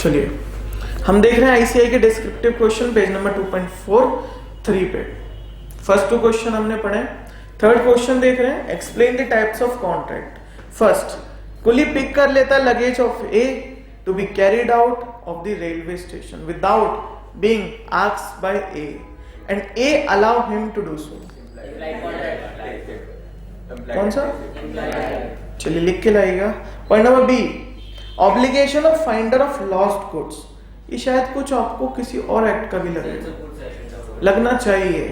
चलिए हम देख रहे हैं आईसीआई के डिस्क्रिप्टिव क्वेश्चन पेज नंबर 2.43 पे। फर्स्ट 2 क्वेश्चन हमने पढ़े। थर्ड क्वेश्चन देख रहे हैं, explain the types of contract. First, coolie pick कर लेता है luggage of A to be carried out of the railway station without being asked by A and A allow him to do so. कौन सा? चलिए लिख के लाइएगा। Point number B, obligation of finder of lost goods. ये शायद कुछ आपको किसी और एक्ट का भी लगना चाहिए,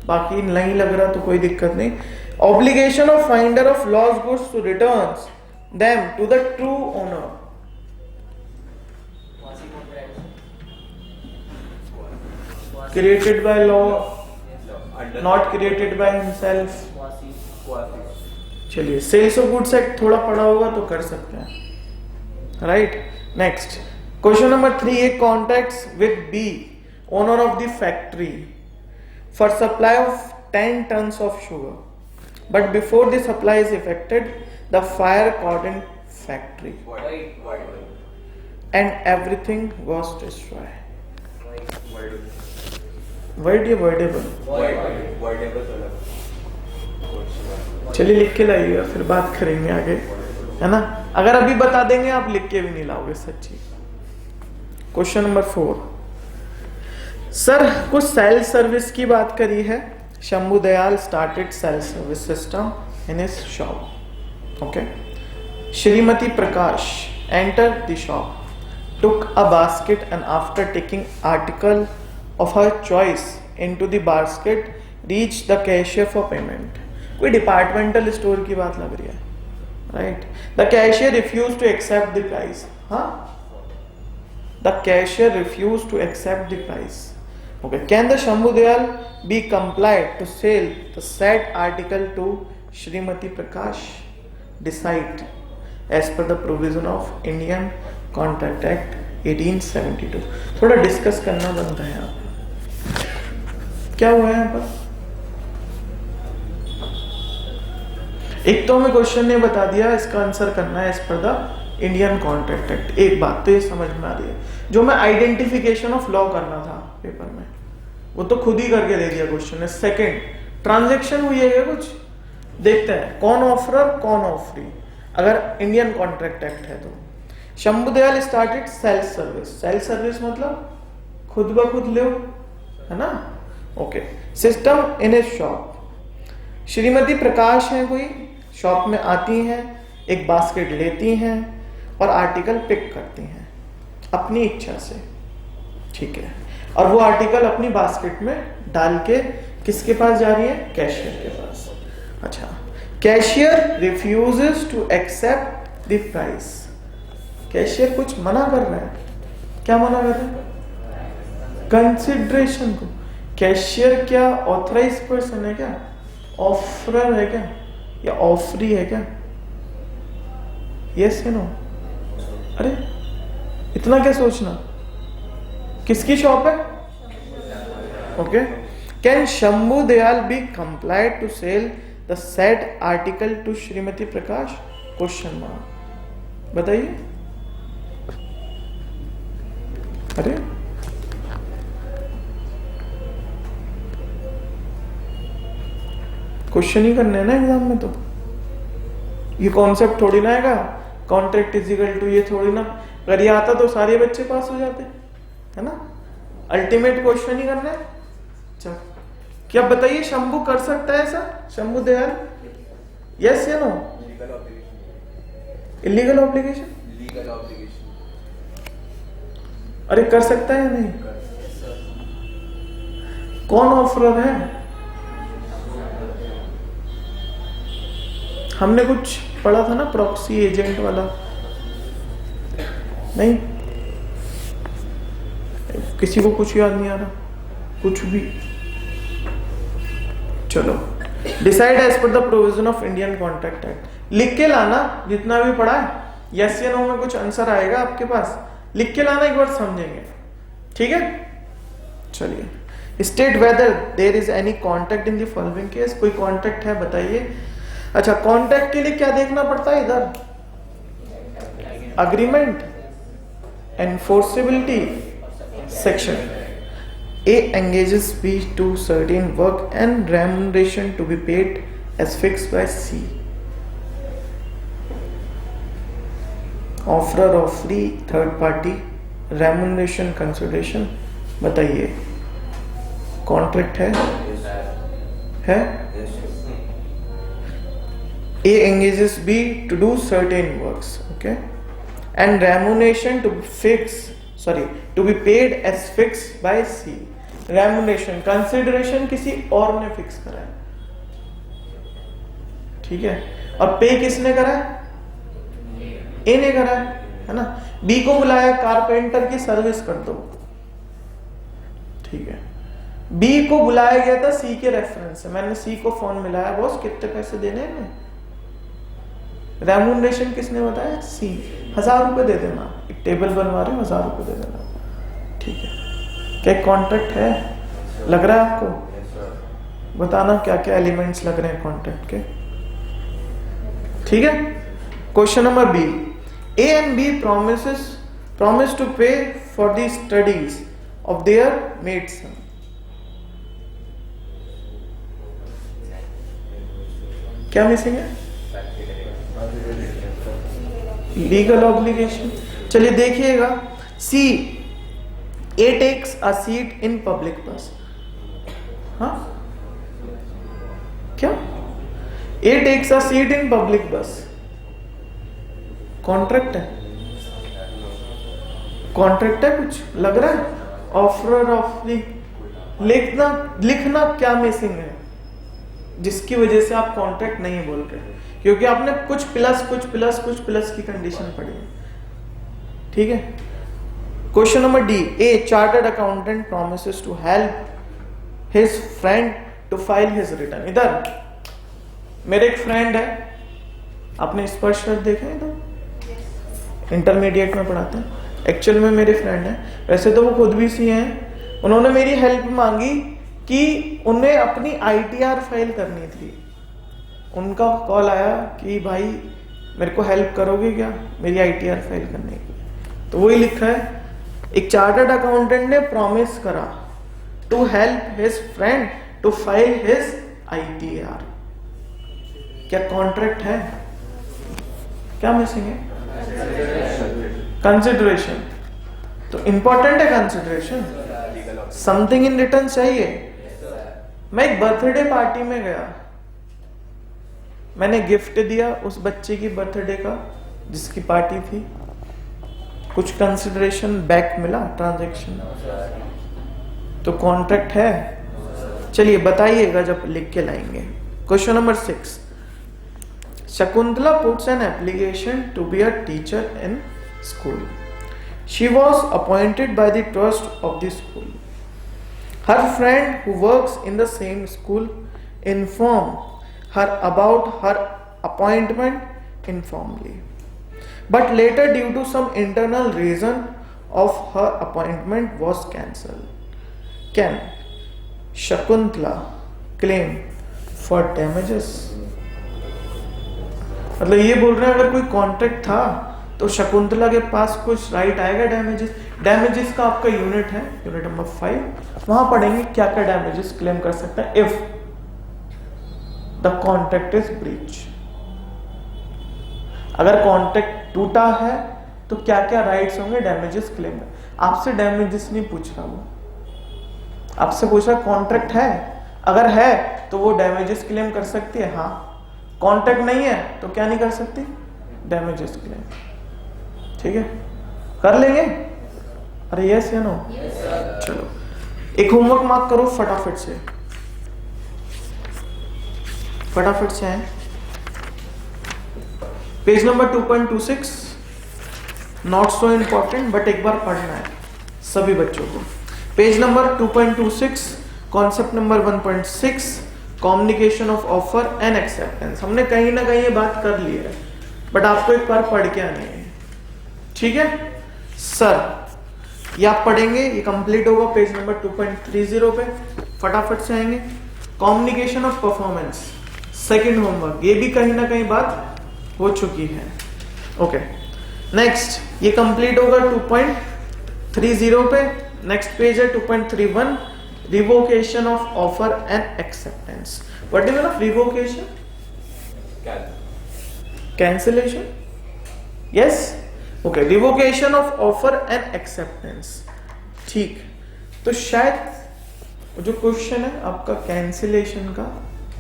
बाकी नहीं लग रहा तो कोई दिक्कत नहीं। Obligation of finder of lost goods to returns them to the true owner. Created by law, not created by himself. चलिए सेल्स ऑफ गुड्स एक्ट थोड़ा पढ़ा होगा तो कर सकते हैं, right. Next question number 3, A contracts with B owner of the factory for supply of 10 tons of sugar, but before the supply is effected the fire caught in factory and everything was destroyed. चलिए लिख के लाइएगा, फिर बात करेंगे आगे, है ना। अगर अभी बता देंगे आप लिख के भी नहीं लाओगे सच्ची। क्वेश्चन नंबर 4, सर कुछ सेल्फ सर्विस की बात करी है। Shambhu Dayal started self service system in his shop. Okay, Shrimati Prakash enter the shop, took a basket and after taking article of her choice into the basket reached the cashier for payment. कोई departmental store की बात लग रही है, right. The cashier refuse to accept the price. हाँ, the cashier refuse to accept the price. Okay, can the Shambhu Dayal be complied to sell the said article to Shrimati Prakash? Decide as per the provision of Indian contract act 1872। थोड़ा discuss करना बनता है यहाँ पर। क्या हुआ है यहाँ पर? एक तो हमें क्वेश्चन ने बता दिया, इसका आंसर करना है as per the Indian contract act. एक बात तो ये समझ में आ रही है, जो मैं आइडेंटिफिकेशन ऑफ लॉ करना था पेपर में वो तो खुद ही करके दे दिया क्वेश्चन ने। सेकंड, ट्रांजैक्शन हुई है क्या कुछ? देखते हैं कौन ऑफरर कौन ऑफरी, अगर इंडियन कॉन्ट्रैक्ट एक्ट है तो। Shambhu Dayal started self service. Self service मतलब खुद ब खुद लो, है ना। Okay, system in a shop. Shrimati Prakash है, कोई शॉप में आती हैं, एक बास्केट लेती हैं और आर्टिकल पिक करती हैं अपनी इच्छा से, ठीक है। और वो आर्टिकल अपनी बास्केट में डाल के किसके पास जा रही है? कैशियर के पास। अच्छा, cashier refuses to accept the price. Cashier कुछ मना कर रहा है। क्या मना कर रहा है? कंसिडरेशन को। कैशियर क्या ऑथराइज पर्सन है क्या? ऑफरर है क्या या ऑफरी है क्या? यस या नो? अरे इतना क्या सोचना, किसकी शॉप है? Okay, can Shambhu Dayal be complied to sell the said article to Shrimati Prakash? Question mark. बताइए। अरे क्वेश्चन ही करने ना एग्जाम में, तो ये कॉन्सेप्ट थोड़ी ना आएगा कॉन्ट्रैक्ट इज इक्वल टू, ये थोड़ी ना। अगर ये आता तो सारे बच्चे पास हो जाते, है ना। अल्टीमेट क्वेश्चन ही करना है। चल क्या बताइए, शंभू कर सकता है ऐसा? शंभू दयाल यस या नो? Illegal obligation? अरे कर सकता है या नहीं? कौन ऑफरर है? हमने कुछ पढ़ा था ना प्रॉक्सी एजेंट वाला, नहीं? किसी को कुछ याद नहीं आ रहा? कुछ भी। चलो, decide as per the provision of Indian contract act. लिख के लाना जितना भी पढ़ा है, यस या नो में कुछ आंसर आएगा आपके पास, लिख के लाना, एक बार समझेंगे, ठीक है। चलिए, state whether there is any contract in the following case. कोई कॉन्ट्रैक्ट है बताइए। अच्छा, कॉन्ट्रैक्ट के लिए क्या देखना पड़ता है इधर? Agreement, enforceability section. A engages B to certain work and remuneration to be paid as fixed by C. Offer of free third party remuneration consideration. बताइए कॉन्ट्रैक्ट है? A engages B to do certain works, okay, and remuneration to be paid as fixed by C. Remuneration, consideration किसी और ने fix करा है, ठीक है, और पे किसने करा है? ए ने करा है ना. बी को बुलाया कारपेंटर की सर्विस कर दो, ठीक है. बी को बुलाया गया था सी के रेफरेंस से. मैंने सी को फोन मिलाया, बॉस कितने पैसे देने हैं? रेम्यूनरेशन किसने बताया? सी. 1000 रुपए दे देना. एक टेबल बनवा रहे हो, 1000 रुपए दे देना, ठीक है. क्या कॉन्ट्रैक्ट है? लग रहा है आपको? बताना क्या क्या एलिमेंट्स लग रहे हैं कॉन्ट्रैक्ट के, ठीक है. Question number B. A and B promise to pay for the studies of their maid son. क्या मिसिंग है? Legal obligation. चलिए देखिएगा. C. A takes a seat in public bus. हाँ क्या? A takes a seat in public bus. Contract है? Contract है कुछ लग रहा है? ऑफर ऑफ लिखना क्या मिसिंग है जिसकी वजह से आप कॉन्ट्रैक्ट नहीं बोल रहे? क्योंकि आपने कुछ प्लस की कंडीशन पढ़ी है, ठीक है. Question number D. A chartered accountant promises to help his friend to file his return. इधर मेरे एक फ्रेंड है, आपने स्पर्श देखे हैं? तो इंटरमीडिएट में पढ़ाते हैं. एक्चुअल में मेरे फ्रेंड है, वैसे तो वो खुद भी सी हैं. उन्होंने मेरी हेल्प मांगी कि उन्हें अपनी ITR फाइल करनी थी. उनका कॉल आया कि भाई मेरे को हेल्प करोगे क्या मेरी ITR फाइल करने की. तो वही लिखा है, एक चार्टर्ड अकाउंटेंट ने प्रॉमिस करा to help his friend to file his ITR. क्या कॉन्ट्रैक्ट है? क्या मिसिंग है? कंसिडरेशन. तो इंपॉर्टेंट है कंसिडरेशन. समथिंग इन रिटर्न चाहिए. मैं एक बर्थडे पार्टी में गया, मैंने गिफ्ट दिया उस बच्चे की बर्थडे का जिसकी पार्टी थी. कुछ कंसिडरेशन बैक मिला, ट्रांजैक्शन. तो कॉन्ट्रैक्ट है? चलिए बताइएगा जब लिख के लाएंगे. Question number 6. Shakuntala puts an application to be a teacher in school. She was appointed by the trust of the school. Her friend who works in the same school informed her about her appointment informally. But later, due to some internal reason of her appointment was cancelled. Can Shakuntala claim for damages? मतलब ये बोल रहे हैं अगर कोई contract था तो शकुंतला के पास कुछ राइट आएगा डैमेजेस का आपका यूनिट है, यूनिट नंबर 5. वहां पढ़ेंगे क्या क्या डैमेजेस क्लेम कर सकता है if the contract is breach. अगर कॉन्ट्रैक्ट टूटा है तो क्या क्या राइट्स होंगे डैमेजेस क्लेम. आपसे डैमेजेस नहीं पूछ रहा, वो आपसे पूछ रहा कॉन्ट्रैक्ट है. अगर है तो वो डैमेजेस क्लेम कर सकती है. हाँ, कॉन्ट्रैक्ट नहीं है तो क्या नहीं कर सकती? Damages claim. ठीक है, कर लेंगे? अरे यस या नो? चलो एक होमवर्क मार्क करो फटाफट से है. Page number 2.26. Not so important but एक बार पढ़ना है सभी बच्चों को. Page number 2.26 concept number 1.6 communication of offer and acceptance. हमने कहीं ना कहीं ये बात कर ली है बट आपको एक बार पढ़ के आनी है. ठीक है सर, ये आप पढ़ेंगे, ये कंप्लीट होगा पेज नंबर 2.30 पे. फटाफट से आएंगे. Communication of performance second homework, ये भी कहीं ना कहीं बात हो चुकी है. ओके नेक्स्ट, ये कंप्लीट होगा 2. 2.30 पे, नेक्स्ट पेज है 2.31, revocation of offer and acceptance. What do you mean of revocation? Cancellation. Yes, okay. Revocation of offer and acceptance. ठीक, तो शायद जो क्वेश्चन है आपका कैंसिलेशन का,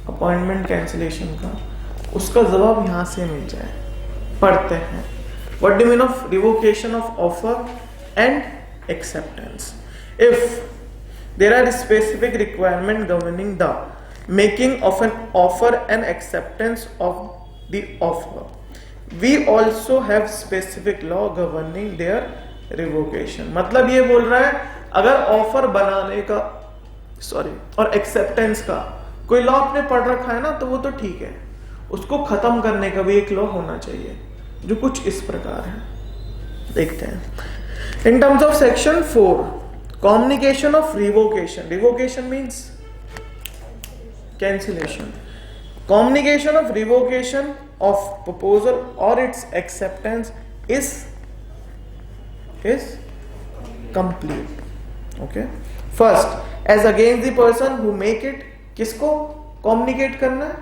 अपॉइंटमेंट कैंसिलेशन का, उसका जवाब यहां से मिल जाए. पढ़ते हैं. What do you mean of revocation of offer and acceptance? If there are specific requirement governing the making of an offer and acceptance of the offer, we also have specific law governing their revocation. मतलब ये बोल रहा है अगर offer बनाने का और acceptance का कोई लॉ आपने पढ़ रखा है ना, तो वो तो ठीक है, उसको खत्म करने का भी एक लॉ होना चाहिए जो कुछ इस प्रकार है. देखते हैं. In terms of section 4, communication of revocation. Revocation means cancellation. Communication of revocation of proposal or its acceptance is complete. Okay. First, as against the person who make it. किसको communicate करना है?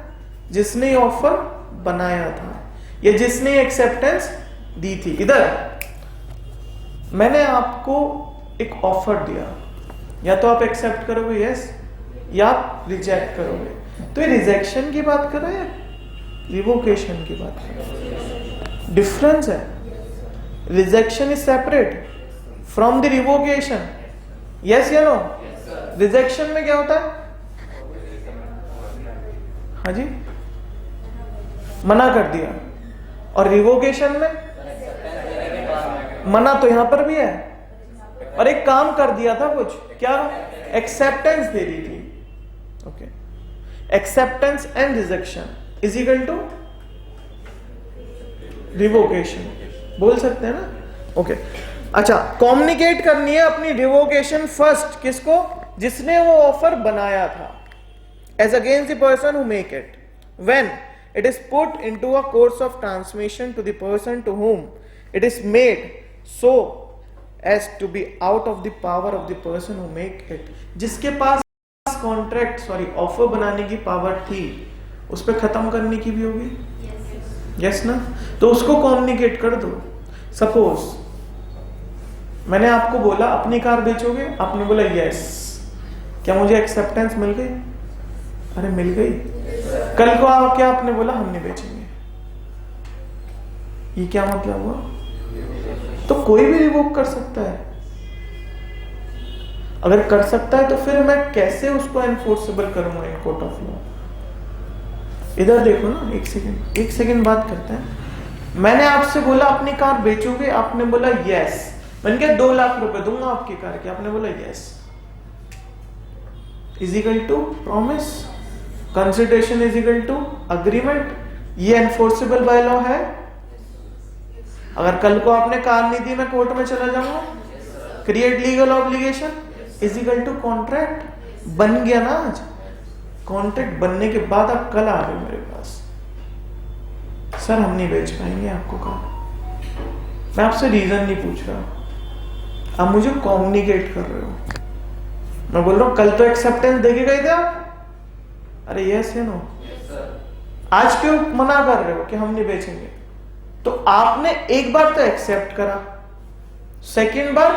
जिसने ऑफर बनाया था या जिसने acceptance दी थी. इधर मैंने आपको एक ऑफर दिया, या तो आप एक्सेप्ट करोगे यस, या आप रिजेक्ट करोगे. तो ये रिजेक्शन की बात कर रहे हैं, रिवोकेशन की बात कर रहे हैं. डिफरेंस है. Rejection is separate from the revocation. Yes या नो? रिजेक्शन में क्या होता है? हाँ जी, मना कर दिया. और रिवोकेशन में मना तो यहां पर भी है, और एक काम कर दिया था कुछ, क्या? एक्सेप्टेंस दे दी थी. Okay. Acceptance and rejection is equal to revocation, बोल सकते हैं ना? ओके. अच्छा, कम्युनिकेट करनी है अपनी रिवोकेशन फर्स्ट किसको? जिसने वो ऑफर बनाया था. As against the person who make it, when it is put into a course of transmission to the person to whom it is made, so as to be out of the power of the person who make it. जिसके पास contract offer बनाने की power थी, उस पर खत्म करने की भी होगी. यस ना? तो उसको कम्युनिकेट कर दो. सपोज मैंने आपको बोला अपनी कार बेचोगे, आपने बोला यस. क्या मुझे एक्सेप्टेंस मिल गई? अरे मिल गई. कल को आके आपने बोला हम नहीं बेचेंगे. ये क्या मतलब हुआ? तो कोई भी रिवोक कर सकता है. अगर कर सकता है तो फिर मैं कैसे उसको एनफोर्सेबल करूंगा इन कोर्ट ऑफ लॉ? इधर देखो ना, एक सेकंड बात करते हैं. मैंने आपसे बोला अपनी कार बेचोगे, आपने बोला यस. मैंने कहा 2 लाख रुपए दूंगा आपकी कार के, आपने बोला yes. Is equal to promise. Consideration is equal to agreement. ये एनफोर्सेबल बाय लॉ है. अगर कल को आपने कार नहीं दी, मैं कोर्ट में चला जाऊंगा. Create legal obligation is equal to contract. बन गया ना आज. कॉन्ट्रैक्ट बनने के बाद आप कल आ गए मेरे पास, सर हम नहीं बेच पाएंगे आपको कार. मैं आपसे रीजन नहीं पूछ रहा, आप मुझे कम्युनिकेट कर रहे हो. मैं बोल रहा हूं कल तो एक्सेप्टेंस देके गए थे आप. अरे यस है नो. आज क्यों मना कर रहे हो कि हम नहीं बेचेंगे? तो आपने एक बार तो एक्सेप्ट करा, सेकेंड बार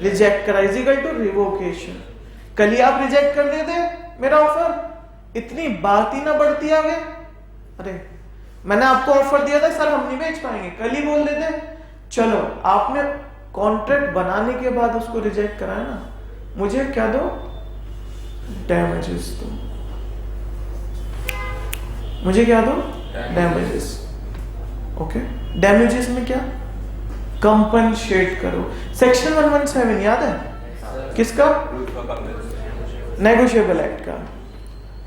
रिजेक्ट करा. Is equal to revocation. कल ही आप रिजेक्ट कर देते मेरा ऑफर, इतनी बात ही ना बढ़ती आगे. अरे मैंने आपको ऑफर दिया था सर हम नहीं बेच पाएंगे, कल ही बोल देते. चलो आपने कॉन्ट्रैक्ट बनाने के बाद उसको रिजेक्ट कराया ना, मुझे क्या दो? डैमेजेस दो. मुझे क्या दो? डैमेजेस. ओके. डैमेजेस में क्या? कंपनसेट करो. सेक्शन 117 याद है किसका? नेगोशिएबल एक्ट का.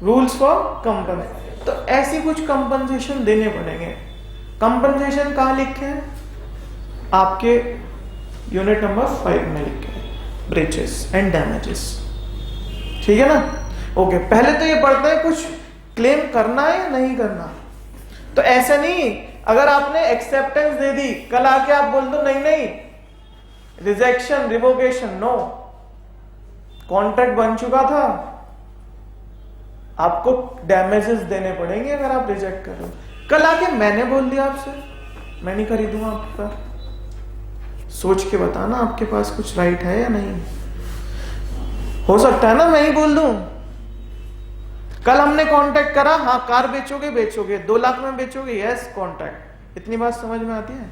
रूल्स फॉर कंपन. तो ऐसी कुछ कंपनसेशन देने पड़ेंगे. कंपनसेशन कहां लिखे हैं? आपके यूनिट नंबर 5 में लिखे हैं, ब्रीचेस एंड डैमेजेस. ठीक है ना? ओके. पहले तो ये पढ़ते हैं कुछ क्लेम करना है या नहीं करना. तो ऐसा नहीं अगर आपने एक्सेप्टेंस दे दी, कल आके आप बोल दो नहीं नहीं रिजेक्शन, रिवोकेशन, नो। कॉन्ट्रैक्ट बन चुका था, आपको डैमेजेस देने पड़ेंगे अगर आप रिजेक्ट कर रहे हो। कल आके मैंने बोल दिया आपसे मैं नहीं खरीदूंगा आपकी कार, सोच के बताना आपके पास कुछ राइट है या नहीं। हो सकता है ना मैं ही बोल दूं, कल हमने कांटेक्ट करा, हाँ कार बेचोगे, बेचोगे 2 लाख में बेचोगे, यस कांटेक्ट, इतनी बात समझ में आती है।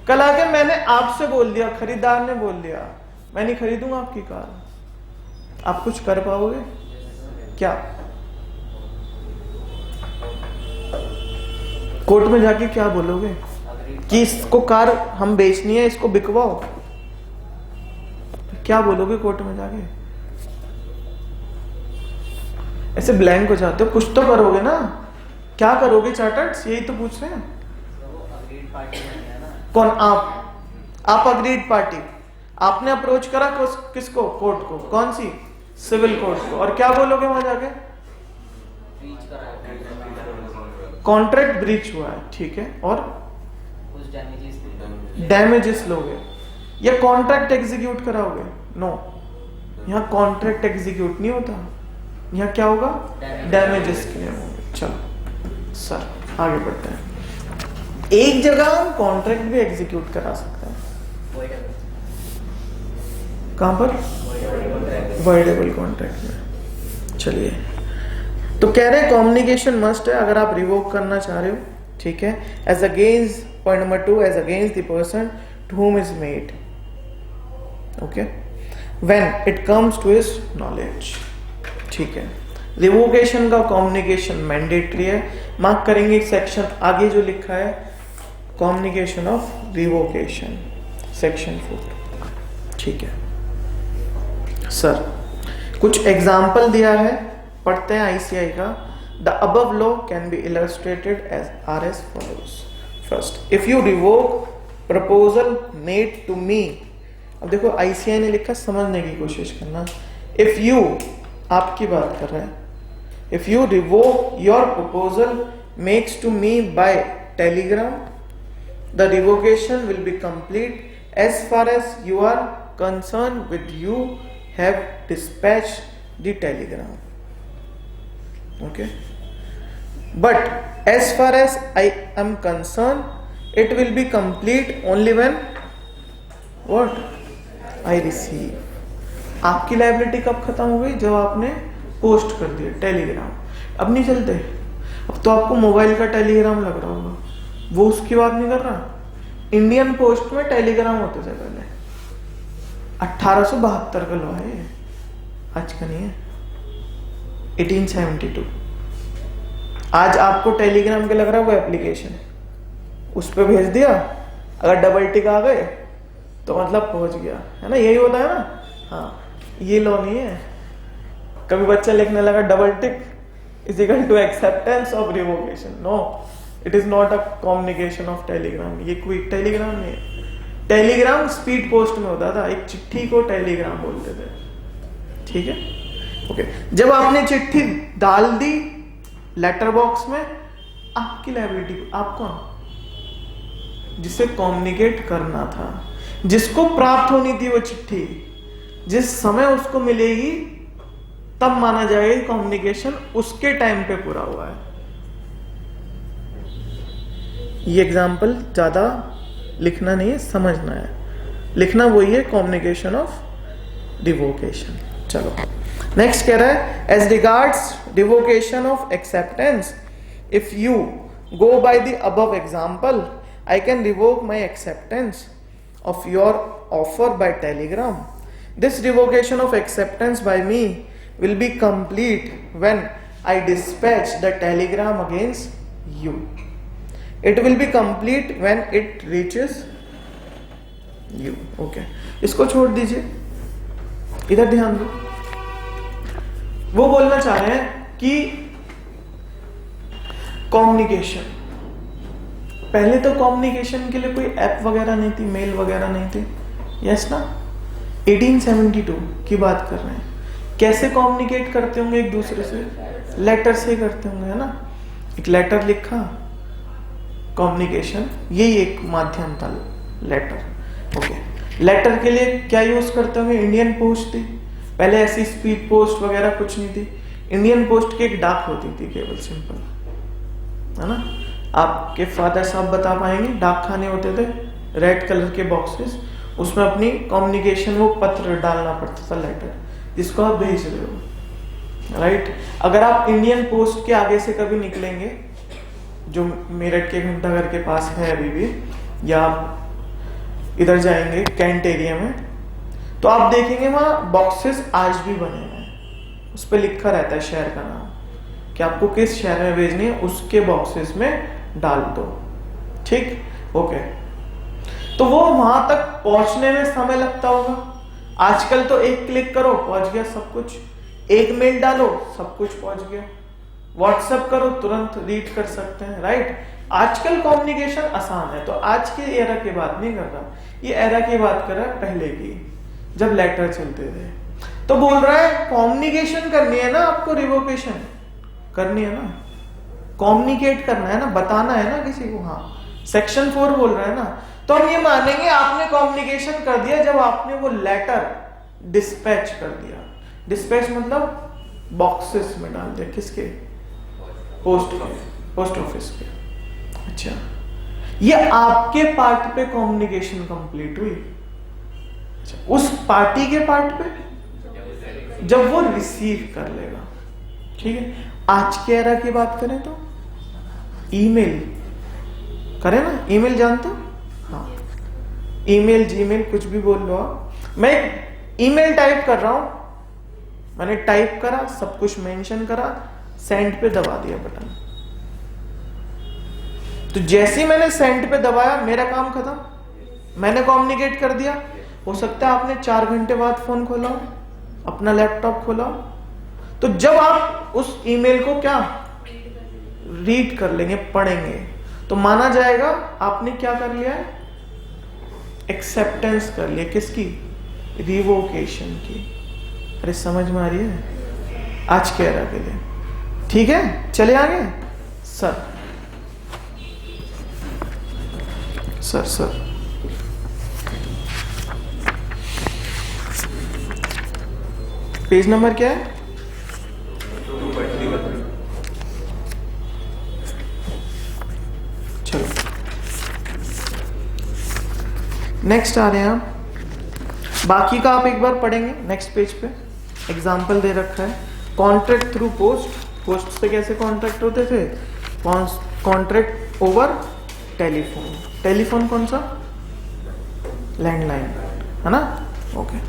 कल आके मैंने आपसे बोल दिया, खरीदार ने बोल दिया मैं नहीं खरीदूंगा आपकी कार, आप कुछ कर पाओगे क्या? कोर्ट में जाके क्या बोलोगे कि इसको कार हम बेचनी है, इसको बिकवाओ, क्या बोलोगे कोर्ट में जाके? ऐसे ब्लैंक हो जाते हो, कुछ तो करोगे ना, क्या करोगे चार्टर्ड्स, यही तो पूछ रहे हैं। कौन? आप अग्रीड पार्टी, आपने अप्रोच करा किसको? कोर्ट को। कौन सी? सिविल कोर्ट को। और क्या बोलोगे वहां जाके? कॉन्ट्रैक्ट ब्रीच हुआ है, ठीक है, और डैमेजेस लोगे या कॉन्ट्रैक्ट एग्जीक्यूट कराओगे? नो, यहाँ कॉन्ट्रैक्ट एग्जीक्यूट नहीं होता, यहाँ क्या होगा? डैमेजेस क्लेम होंगे। चलो सर आगे बढ़ते हैं। एक जगह हम कॉन्ट्रैक्ट भी एग्जीक्यूट करा सकते हैं, कहां पर? वॉइडेबल कॉन्ट्रैक्ट में। चलिए, तो कह रहे हैं कम्युनिकेशन मस्ट है अगर आप रिवोक करना चाह रहे हो, ठीक है। As against, point number 2, as against the person to whom is made, okay, when it comes to his knowledge, ठीक है। रिवोकेशन का कम्युनिकेशन मैंडेटरी है, मार्क करेंगे एक सेक्शन आगे जो लिखा है, कम्युनिकेशन ऑफ रिवोकेशन, सेक्शन 4, ठीक है। सर कुछ एग्जाम्पल दिया है, पढ़ते हैं आईसीआई का। The above law can be illustrated as are as follows. First, if you revoke proposal made to me, अब देखो आईसीआई ने लिखा, समझने की कोशिश करना। इफ यू, आपकी बात कर रहा है, if you revoke your proposal makes to me by telegram, the revocation will be complete as far as you are concern with you have dispatched the telegram, okay, but as far as I am concerned it will be complete only when what I receive। आपकी liability कब खत्म हो गई? जब आपने post कर दिया Telegram. अब नहीं चलते, अब तो आपको मोबाइल का टेलीग्राम लग रहा होगा, वो उसकी बात नहीं कर रहा। इंडियन पोस्ट में टेलीग्राम होते थे पहले, 1872 का लॉ है, आज का नहीं है, 1872। आज आपको टेलीग्राम के लग रहा है वो एप्लीकेशन, उस पर भेज दिया, अगर डबल टिक आ गए तो मतलब पहुंच गया, है ना, यही होता है ना। हाँ, ये लॉ नहीं है। कभी बच्चा लिखने लगा double tick is equal to acceptance of revocation, no, it is not a communication of telegram. ये कोई टेलीग्राम नहीं है। टेलीग्राम स्पीड पोस्ट में होता था, एक चिट्ठी को टेलीग्राम बोलते थे, ठीक है, ओके। जब आपने चिट्ठी डाल दी लेटर बॉक्स में, आपकी लाइबिलिटी, आप कौन? जिसे कम्युनिकेट करना था, जिसको प्राप्त होनी थी वो चिट्ठी, जिस समय उसको मिलेगी तब माना जाएगा कम्युनिकेशन उसके टाइम पे पूरा हुआ है। ये एग्जाम्पल ज्यादा लिखना नहीं है, समझना है। लिखना वही है, कम्युनिकेशन ऑफ रिवोकेशन। चलो नेक्स्ट कह रहा है, as regards revocation of acceptance, if you go by the above example, I can revoke my acceptance of your offer by telegram. This revocation of acceptance by me will be complete when I dispatch the telegram against you. It will be complete when it reaches you. Okay, इसको छोड़ दीजिए, इधर ध्यान दो। वो बोलना चाह रहे हैं कि कम्युनिकेशन, पहले तो कम्युनिकेशन के लिए कोई ऐप वगैरह नहीं थी, मेल वगैरह नहीं थी, यस ना। 1872 की बात कर रहे हैं। कैसे कम्युनिकेट करते होंगे एक दूसरे से? लेटर से करते होंगे, है ना। एक लेटर लिखा, कम्युनिकेशन, यही एक माध्यम था, लेटर, ओके। लेटर के लिए क्या यूज करते होंगे? इंडियन पोस्ट थी पहले, ऐसी स्पीड पोस्ट वगैरह कुछ नहीं थी। इंडियन पोस्ट की एक डाक होती थी केवल, सिंपल, है ना। आपके फादर साहब बता पाएंगे, डाक खाने होते थे रेड कलर के बॉक्सेस, उसमें अपनी कम्युनिकेशन, वो पत्र डालना पड़ता था, लेटर, जिसको आप भेज रहे हो, राइट। अगर आप इंडियन पोस्ट के आगे से कभी निकलेंगे, जो मेरठ के घंटाघर के पास है अभी भी, या आप इधर जाएंगे कैंट एरिया में, तो आप देखेंगे वहां बॉक्सेस आज भी बने हुए हैं, उस पर लिखा रहता है शहर का नाम, कि आपको किस शहर में भेजनी है, उसके बॉक्सेस में डाल दो, ठीक, ओके। तो वो वहां तक पहुंचने में समय लगता होगा। आजकल तो एक क्लिक करो पहुंच गया सब कुछ, एक मेल डालो सब कुछ पहुंच गया, व्हाट्सएप करो तुरंत रीड कर सकते हैं, राइट। आजकल कम्युनिकेशन आसान है। तो आज के एरा की बात नहीं कर रहा, ये एरा की बात कर रहा है पहले की, जब लेटर चलते थे। तो बोल रहा है कम्युनिकेशन करनी है ना आपको, रिवोकेशन करनी है ना, कम्युनिकेट करना है ना, बताना है ना किसी को, हाँ, सेक्शन 4 बोल रहा है ना। तो हम ये मानेंगे आपने कम्युनिकेशन कर दिया जब आपने वो लेटर डिस्पैच कर दिया। डिस्पैच मतलब बॉक्सेस में डाल दिया, किसके? पोस्ट ऑफिस के। अच्छा, ये आपके पार्ट पे कम्युनिकेशन कंप्लीट हुई। अच्छा, उस पार्टी के पार्ट पे जब वो रिसीव कर लेगा, ठीक है। आज के एरा की बात करें तो ईमेल करें ना, ईमेल जानते हो? हाँ, ईमेल, जीमेल, कुछ भी बोल लो आप। मैं ईमेल टाइप कर रहा हूं, मैंने टाइप करा, सब कुछ मेंशन करा, सेंड पे दबा दिया बटन। तो जैसे ही मैंने सेंड पे दबाया मेरा काम खत्म, मैंने कम्युनिकेट कर दिया। हो सकता है आपने 4 घंटे बाद फोन खोला, अपना लैपटॉप खोला, तो जब आप उस ईमेल को क्या रीड कर लेंगे, पढ़ेंगे, तो माना जाएगा आपने क्या कर लिया है? एक्सेप्टेंस कर लिया, किसकी? रिवोकेशन की। अरे समझ में आ रही है आज के एरा के लिए, ठीक है। चले आगे। Sir sir sir page number क्या है? चलो नेक्स्ट आ रहे हैं आप। बाकी का आप एक बार पढ़ेंगे नेक्स्ट पेज पे। एग्जाम्पल दे रखा है, कॉन्ट्रैक्ट थ्रू पोस्ट। पोस्ट से कैसे कॉन्ट्रैक्ट होते थे? Contract over telephone. टेलीफोन कौन सा? लैंडलाइन, है ना, okay.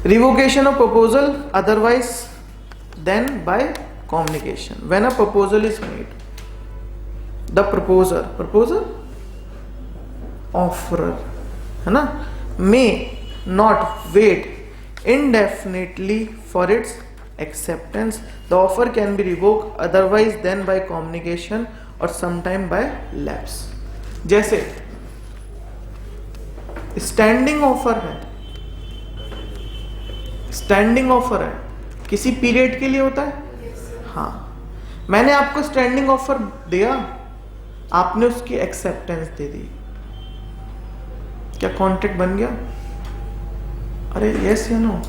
Revocation of proposal otherwise than by communication. When a proposal is made, the proposer offerer, है ना, may not wait indefinitely for its acceptance. The offer can be revoked otherwise than by communication or sometime by lapse. जैसे standing offer है, standing offer है, किसी period के लिए होता है। हाँ, मैंने आपको स्टैंडिंग ऑफर दिया, आपने उसकी एक्सेप्टेंस दे दी, क्या कॉन्ट्रैक्ट बन गया? अरे यस या नो?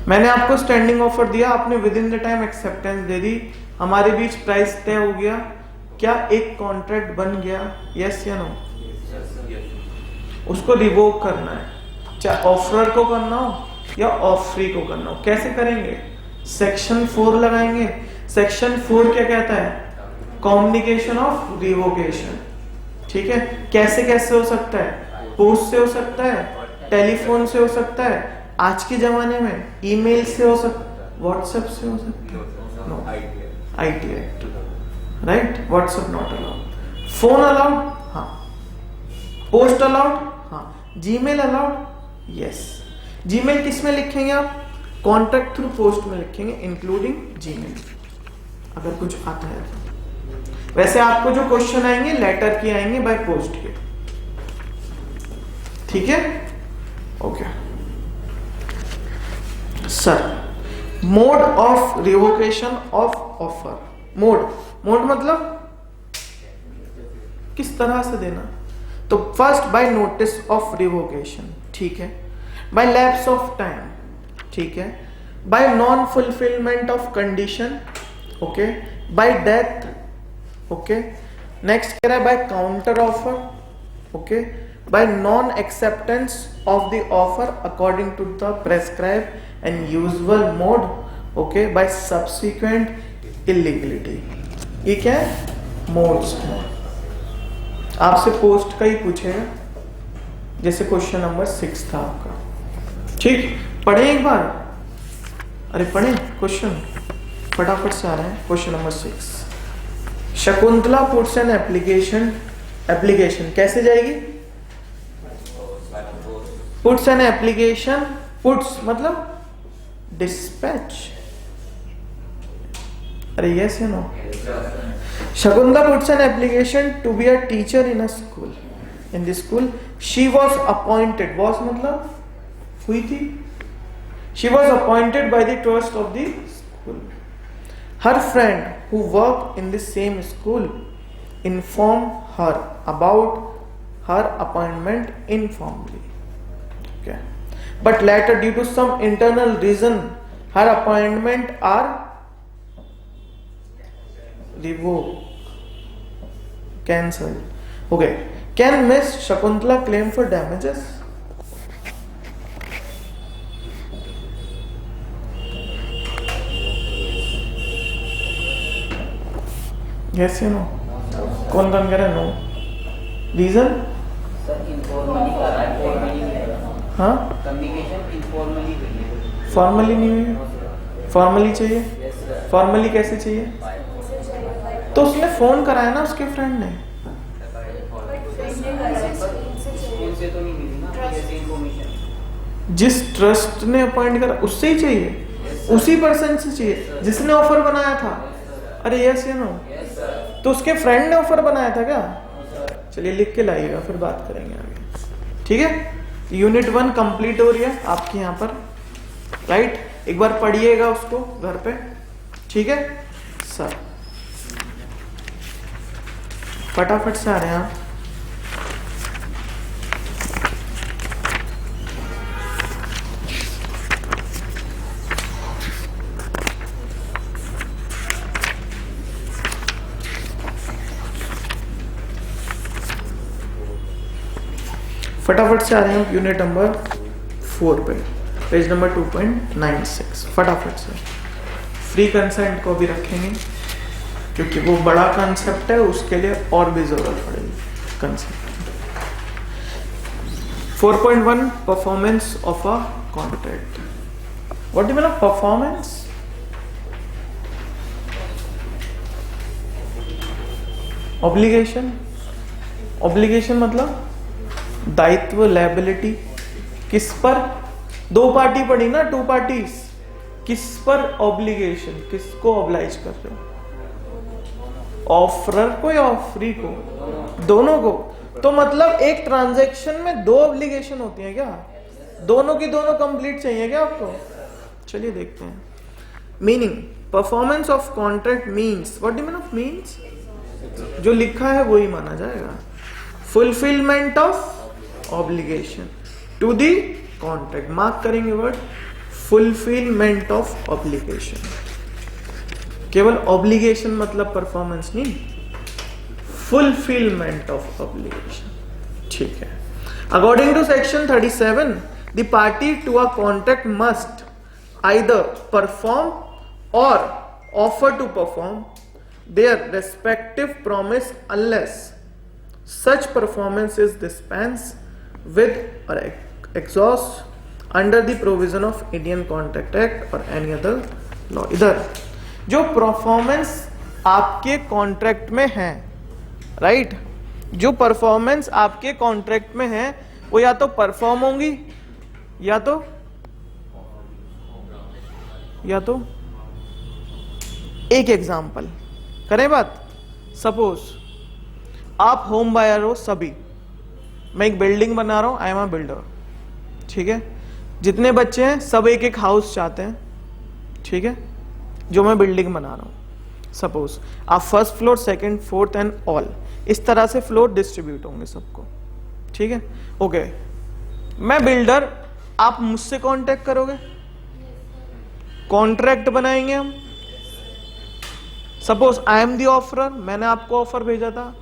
मैंने आपको स्टैंडिंग ऑफर दिया, आपने within the time acceptance दे दी, हमारे बीच प्राइस तय हो गया, क्या एक कॉन्ट्रैक्ट बन गया? यस या नो? उसको रिवोक करना है, चाहे ऑफरर को करना हो या ऑफरी को करना हो। कैसे करेंगे? सेक्शन 4 लगाएंगे। सेक्शन 4 क्या कहता है? कम्युनिकेशन ऑफ रिवोकेशन, ठीक है। कैसे कैसे हो सकता है? पोस्ट से हो सकता है, टेलीफोन से हो सकता है, आज के जमाने में ईमेल से हो सकता है, व्हाट्सएप से हो सकता है, no, IT act, right. WhatsApp not allowed, phone allowed, हाँ, पोस्ट अलाउड, हाँ, जीमेल अलाउड, यस। जीमेल किस में लिखेंगे आप? कॉन्ट्रैक्ट थ्रू पोस्ट में लिखेंगे, इंक्लूडिंग जीमेल, अगर कुछ आता है तो। वैसे आपको जो क्वेश्चन आएंगे लेटर के आएंगे, बाय पोस्ट के, ठीक है, okay. Sir, mode of revocation of offer. Mode मतलब किस तरह से देना? तो first by notice of revocation, ठीक है, बाय लैप्स ऑफ टाइम, ठीक है, by non fulfilment of condition, okay, by death, okay, next कह रहा है by counter offer, okay, by non acceptance of the offer according to the prescribe and usual mode, okay, by subsequent illegality. ये क्या है? Modes है। आपसे post का ही पूछेगा, जैसे क्वेश्चन नंबर 6 था आपका, ठीक, पढ़े एक बार, अरे पढ़े क्वेश्चन, फटाफट से आ रहे हैं। Question number 6, Shakuntala puts an application, application कैसे जाएगी? पुट्स एन एप्लीकेशन, पुट्स मतलब डिस्पैच, अरे यस या no? Shakuntala puts an application to be a teacher in a school. In this school, she was appointed. Was मतलब हुई थी. She was appointed by the trust of the school. Her friend who worked in the same school informed her about her appointment informally. Okay. But later, due to some internal reason, her appointment are revoked. Cancelled. Okay. Can Miss Shakuntala claim for damages? Yes or no? कौन कौन कह रहा है no? Reason? हाँ? Formally नहीं हुई, formally चाहिए। Formally कैसे चाहिए? तो उसने फोन कराया ना उसके फ्रेंड ने, जिस ट्रस्ट ने अपॉइंट करा उससे ही चाहिए, उसी पर्सन से चाहिए जिसने ऑफर बनाया था। अरे यस या नो? तो उसके फ्रेंड ने ऑफर बनाया था क्या? चलिए लिख के लाइएगा, फिर बात करेंगे आगे, ठीक है। यूनिट 1 कंप्लीट हो रही है आपके यहाँ पर, राइट। एक बार पढ़िएगा उसको घर पे, ठीक है सर। फटाफट से आ रहे हैं आप। फटाफट से आ रहे हैं यूनिट नंबर 4 पे, पेज नंबर 2.96। फटाफट से फ्री कंसेंट को भी रखेंगे क्योंकि वो बड़ा कंसेप्ट है, उसके लिए और भी जरूरत पड़ेगी concept. 4.1 performance of a contract. What do you mean of performance? Obligation. Obligation मतलब दायित्व, लायबिलिटी। किस पर? दो पार्टी पड़ी ना, 2 पार्टीज। किस पर ऑब्लिगेशन? किसको ऑब्लाइज कर रहे हो? ऑफरर को या ऑफरी को? दोनों को। तो मतलब एक ट्रांजैक्शन में 2 ऑब्लिगेशन होती है क्या? दोनों की दोनों कंप्लीट चाहिए क्या आपको? चलिए देखते हैं। Meaning, performance of contract means, what do you mean of means? जो लिखा है वही माना जाएगा। Fulfilment of obligation to the contract. Mark करेंगे वर्ड फुलफिलमेंट ऑफ ऑब्लिगेशन। केवल ऑब्लिगेशन मतलब परफॉर्मेंस नहीं, फुलफिलमेंट ऑफ ऑब्लिगेशन, ठीक है। According to section 37, the party to a contract must either perform or offer to perform their respective promise unless such performance is dispensed with or exhaust under the provision of Indian Contract Act or any other law। इधर जो performance आपके contract में है, right, जो performance आपके contract में है वो या तो परफॉर्म होंगी या तो एक एग्जांपल करें बात। सपोज आप होम बायर हो सभी, मैं एक बिल्डिंग बना रहा हूं, आई एम अ बिल्डर, ठीक है। जितने बच्चे हैं सब एक एक हाउस चाहते हैं, ठीक है, जो मैं बिल्डिंग बना रहा हूं। सपोज आप first floor, second, fourth and all, इस तरह से फ्लोर डिस्ट्रीब्यूट होंगे सबको, ठीक है, ओके। मैं बिल्डर, आप मुझसे कांटेक्ट करोगे, कॉन्ट्रैक्ट बनाएंगे हम। Suppose I am the offeror, मैंने आपको ऑफर भेजा था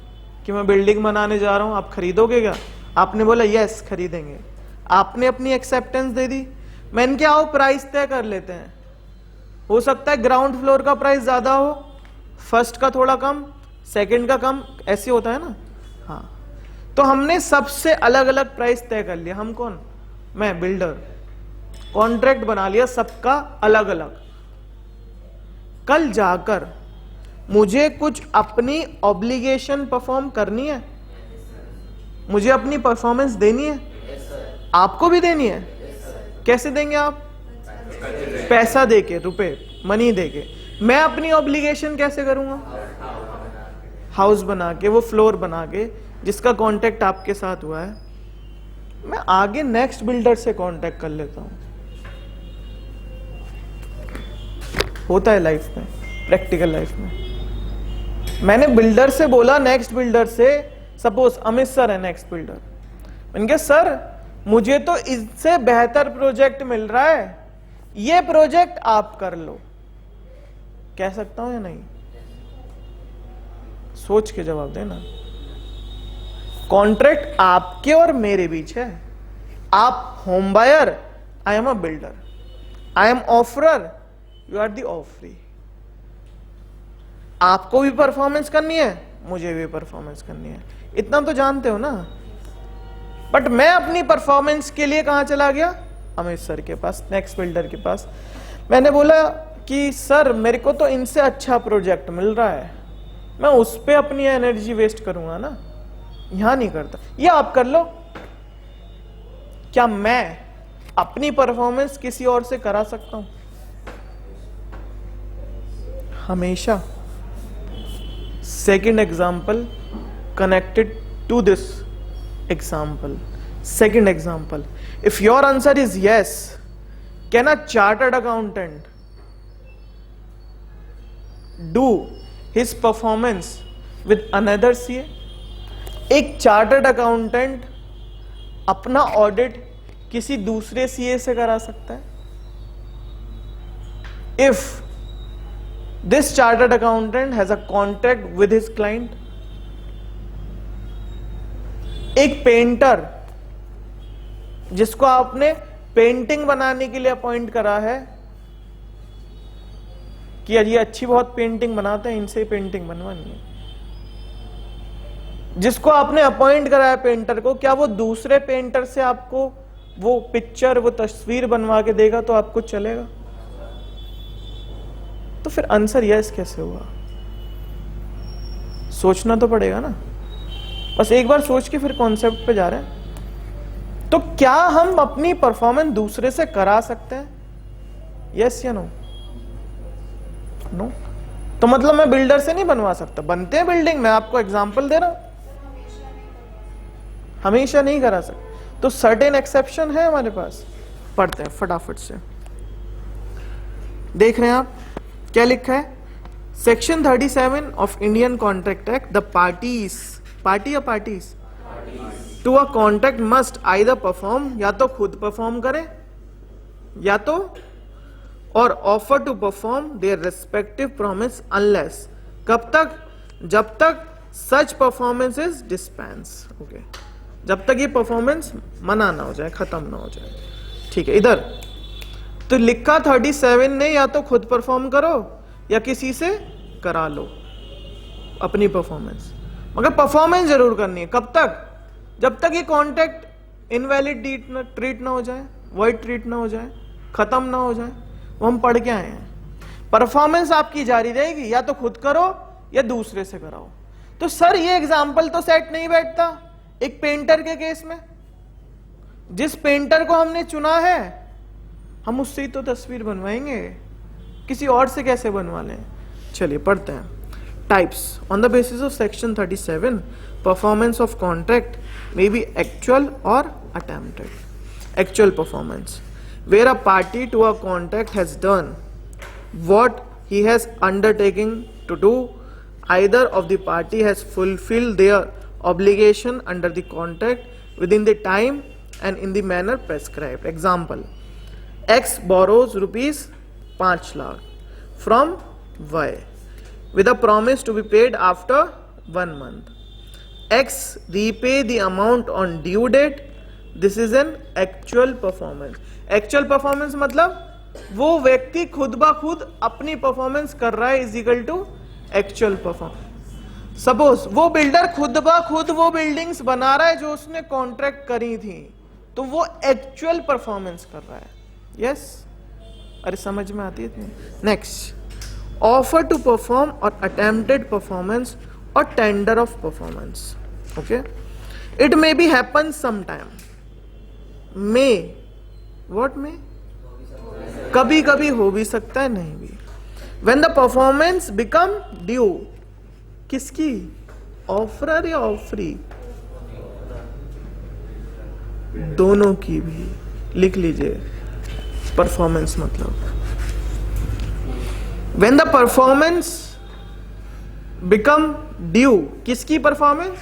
कि मैं बिल्डिंग बनाने जा रहा हूं, आप खरीदोगे क्या? आपने बोला यस खरीदेंगे, आपने अपनी एक्सेप्टेंस दे दी। मैंने क्या, हो प्राइस तय कर लेते हैं। हो सकता है ग्राउंड फ्लोर का प्राइस ज्यादा हो, फर्स्ट का थोड़ा कम, सेकंड का कम, ऐसे होता है ना। हाँ, तो हमने सबसे अलग अलग प्राइस तय कर लिया। हम कौन? मैं बिल्डर। कॉन्ट्रैक्ट बना लिया सबका अलग अलग। कल जाकर मुझे कुछ अपनी ऑब्लिगेशन परफॉर्म करनी है, मुझे अपनी परफॉर्मेंस देनी है, आपको भी देनी है। कैसे देंगे आप? पैसा देके, रुपए, मनी देके। मैं अपनी ऑब्लिगेशन कैसे करूंगा? हाउस बना के, वो फ्लोर बना के जिसका कांटेक्ट आपके साथ हुआ है, मैं आगे नेक्स्ट बिल्डर से कांटेक्ट कर लेता हूं। होता है लाइफ में, प्रैक्टिकल लाइफ में। मैंने बिल्डर से बोला, नेक्स्ट बिल्डर से, सपोज अमित सर है नेक्स्ट बिल्डर, मैंने कहा सर मुझे तो इससे बेहतर प्रोजेक्ट मिल रहा है, ये प्रोजेक्ट आप कर लो। कह सकता हूं या नहीं? सोच के जवाब देना। कॉन्ट्रैक्ट आपके और मेरे बीच है। आप home buyer, I am a builder, I am offerer, you are the offeree. आपको भी परफॉर्मेंस करनी है, मुझे भी परफॉर्मेंस करनी है, इतना तो जानते हो ना। बट मैं अपनी परफॉर्मेंस के लिए कहां चला गया? अमित सर के पास, नेक्स्ट बिल्डर के पास। मैंने बोला कि सर मेरे को तो इनसे अच्छा प्रोजेक्ट मिल रहा है, मैं उस पर अपनी एनर्जी वेस्ट करूंगा ना, यहां नहीं करता, ये आप कर लो। क्या मैं अपनी परफॉर्मेंस किसी और से करा सकता हूं? हमेशा। Second example connected to this example. Second example, if your answer is yes, can a chartered accountant do his performance with another CA? एक चार्टर्ड अकाउंटेंट अपना ऑडिट किसी दूसरे सीए से करा सकता है? If this chartered accountant has a contract with his client, एक painter जिसको आपने पेंटिंग बनाने के लिए अपॉइंट करा है कि यार ये अच्छी बहुत पेंटिंग बनाते हैं, इनसे पेंटिंग बनवानी है, जिसको आपने अपॉइंट करा है पेंटर को, क्या वो दूसरे पेंटर से आपको वो पिक्चर, वो तस्वीर बनवा के देगा तो आपको चलेगा? तो फिर आंसर यस कैसे हुआ? सोचना तो पड़ेगा ना। बस एक बार सोच के फिर कॉन्सेप्ट पे जा रहे हैं। तो क्या हम अपनी परफॉर्मेंस दूसरे से करा सकते हैं? यस या नो? नो। तो मतलब मैं बिल्डर से नहीं बनवा सकता? बनते हैं बिल्डिंग, मैं आपको एग्जांपल दे रहा हूं। हमेशा नहीं करा सकते, तो सर्टेन एक्सेप्शन है हमारे पास। पढ़ते हैं फटाफट से। देख रहे हैं आप क्या लिखा है? Section 37 of Indian contract act, the parties, party या parties, to a contract must either perform, या तो खुद परफॉर्म करें या तो, or offer to perform their respective promise unless, कब तक? जब तक such performance is dispense. Okay, जब तक ये परफॉर्मेंस मना ना हो जाए, खत्म ना हो जाए। ठीक है, इधर तो लिखा 37 ने, या तो खुद परफॉर्म करो या किसी से करा लो अपनी परफॉर्मेंस, मगर परफॉर्मेंस जरूर करनी है। कब तक? जब तक ये कॉन्ट्रैक्ट इनवैलिड ट्रीट ना हो जाए, वॉइड ट्रीट ना हो जाए, खत्म ना हो जाए। वो हम पढ़ के आए हैं। परफॉर्मेंस आपकी जारी रहेगी, या तो खुद करो या दूसरे से कराओ। तो सर ये एग्जाम्पल तो सेट नहीं बैठता एक पेंटर के केस में। जिस पेंटर को हमने चुना है हम उससे ही तो तस्वीर बनवाएंगे, किसी और से कैसे बनवा लें? चलिए पढ़ते हैं। Types. On the basis of section 37, performance of contract may be actual or attempted. Actual performance, where a party to a contract has done what he has undertaken to do, either of the party has fulfilled their obligation under the contract within the time and in the manner prescribed. Example, X borrows rupees 5 lakh from Y with a promise to be paid after 1 month. X repay the amount on due date. This is an actual performance. Actual performance मतलब वो व्यक्ति खुद ब खुद अपनी performance कर रहा है is equal to actual performance. Suppose वो बिल्डर खुद ब खुद वो बिल्डिंग्स बना रहा है जो उसने कॉन्ट्रैक्ट करी थी, तो वो एक्चुअल परफॉर्मेंस कर रहा है. यस अरे समझ में आती है. नेक्स्ट, ऑफर टू परफॉर्म और अटेम्प्टेड परफॉर्मेंस और tender of performance. Okay, it may be happen some time. May what में कभी कभी हो भी सकता है, नहीं भी. When the performance become due, किसकी, ऑफरर या ऑफरी, दोनों की भी. लिख लीजिए परफॉर्मेंस मतलब. When the performance become due, किसकी परफॉर्मेंस,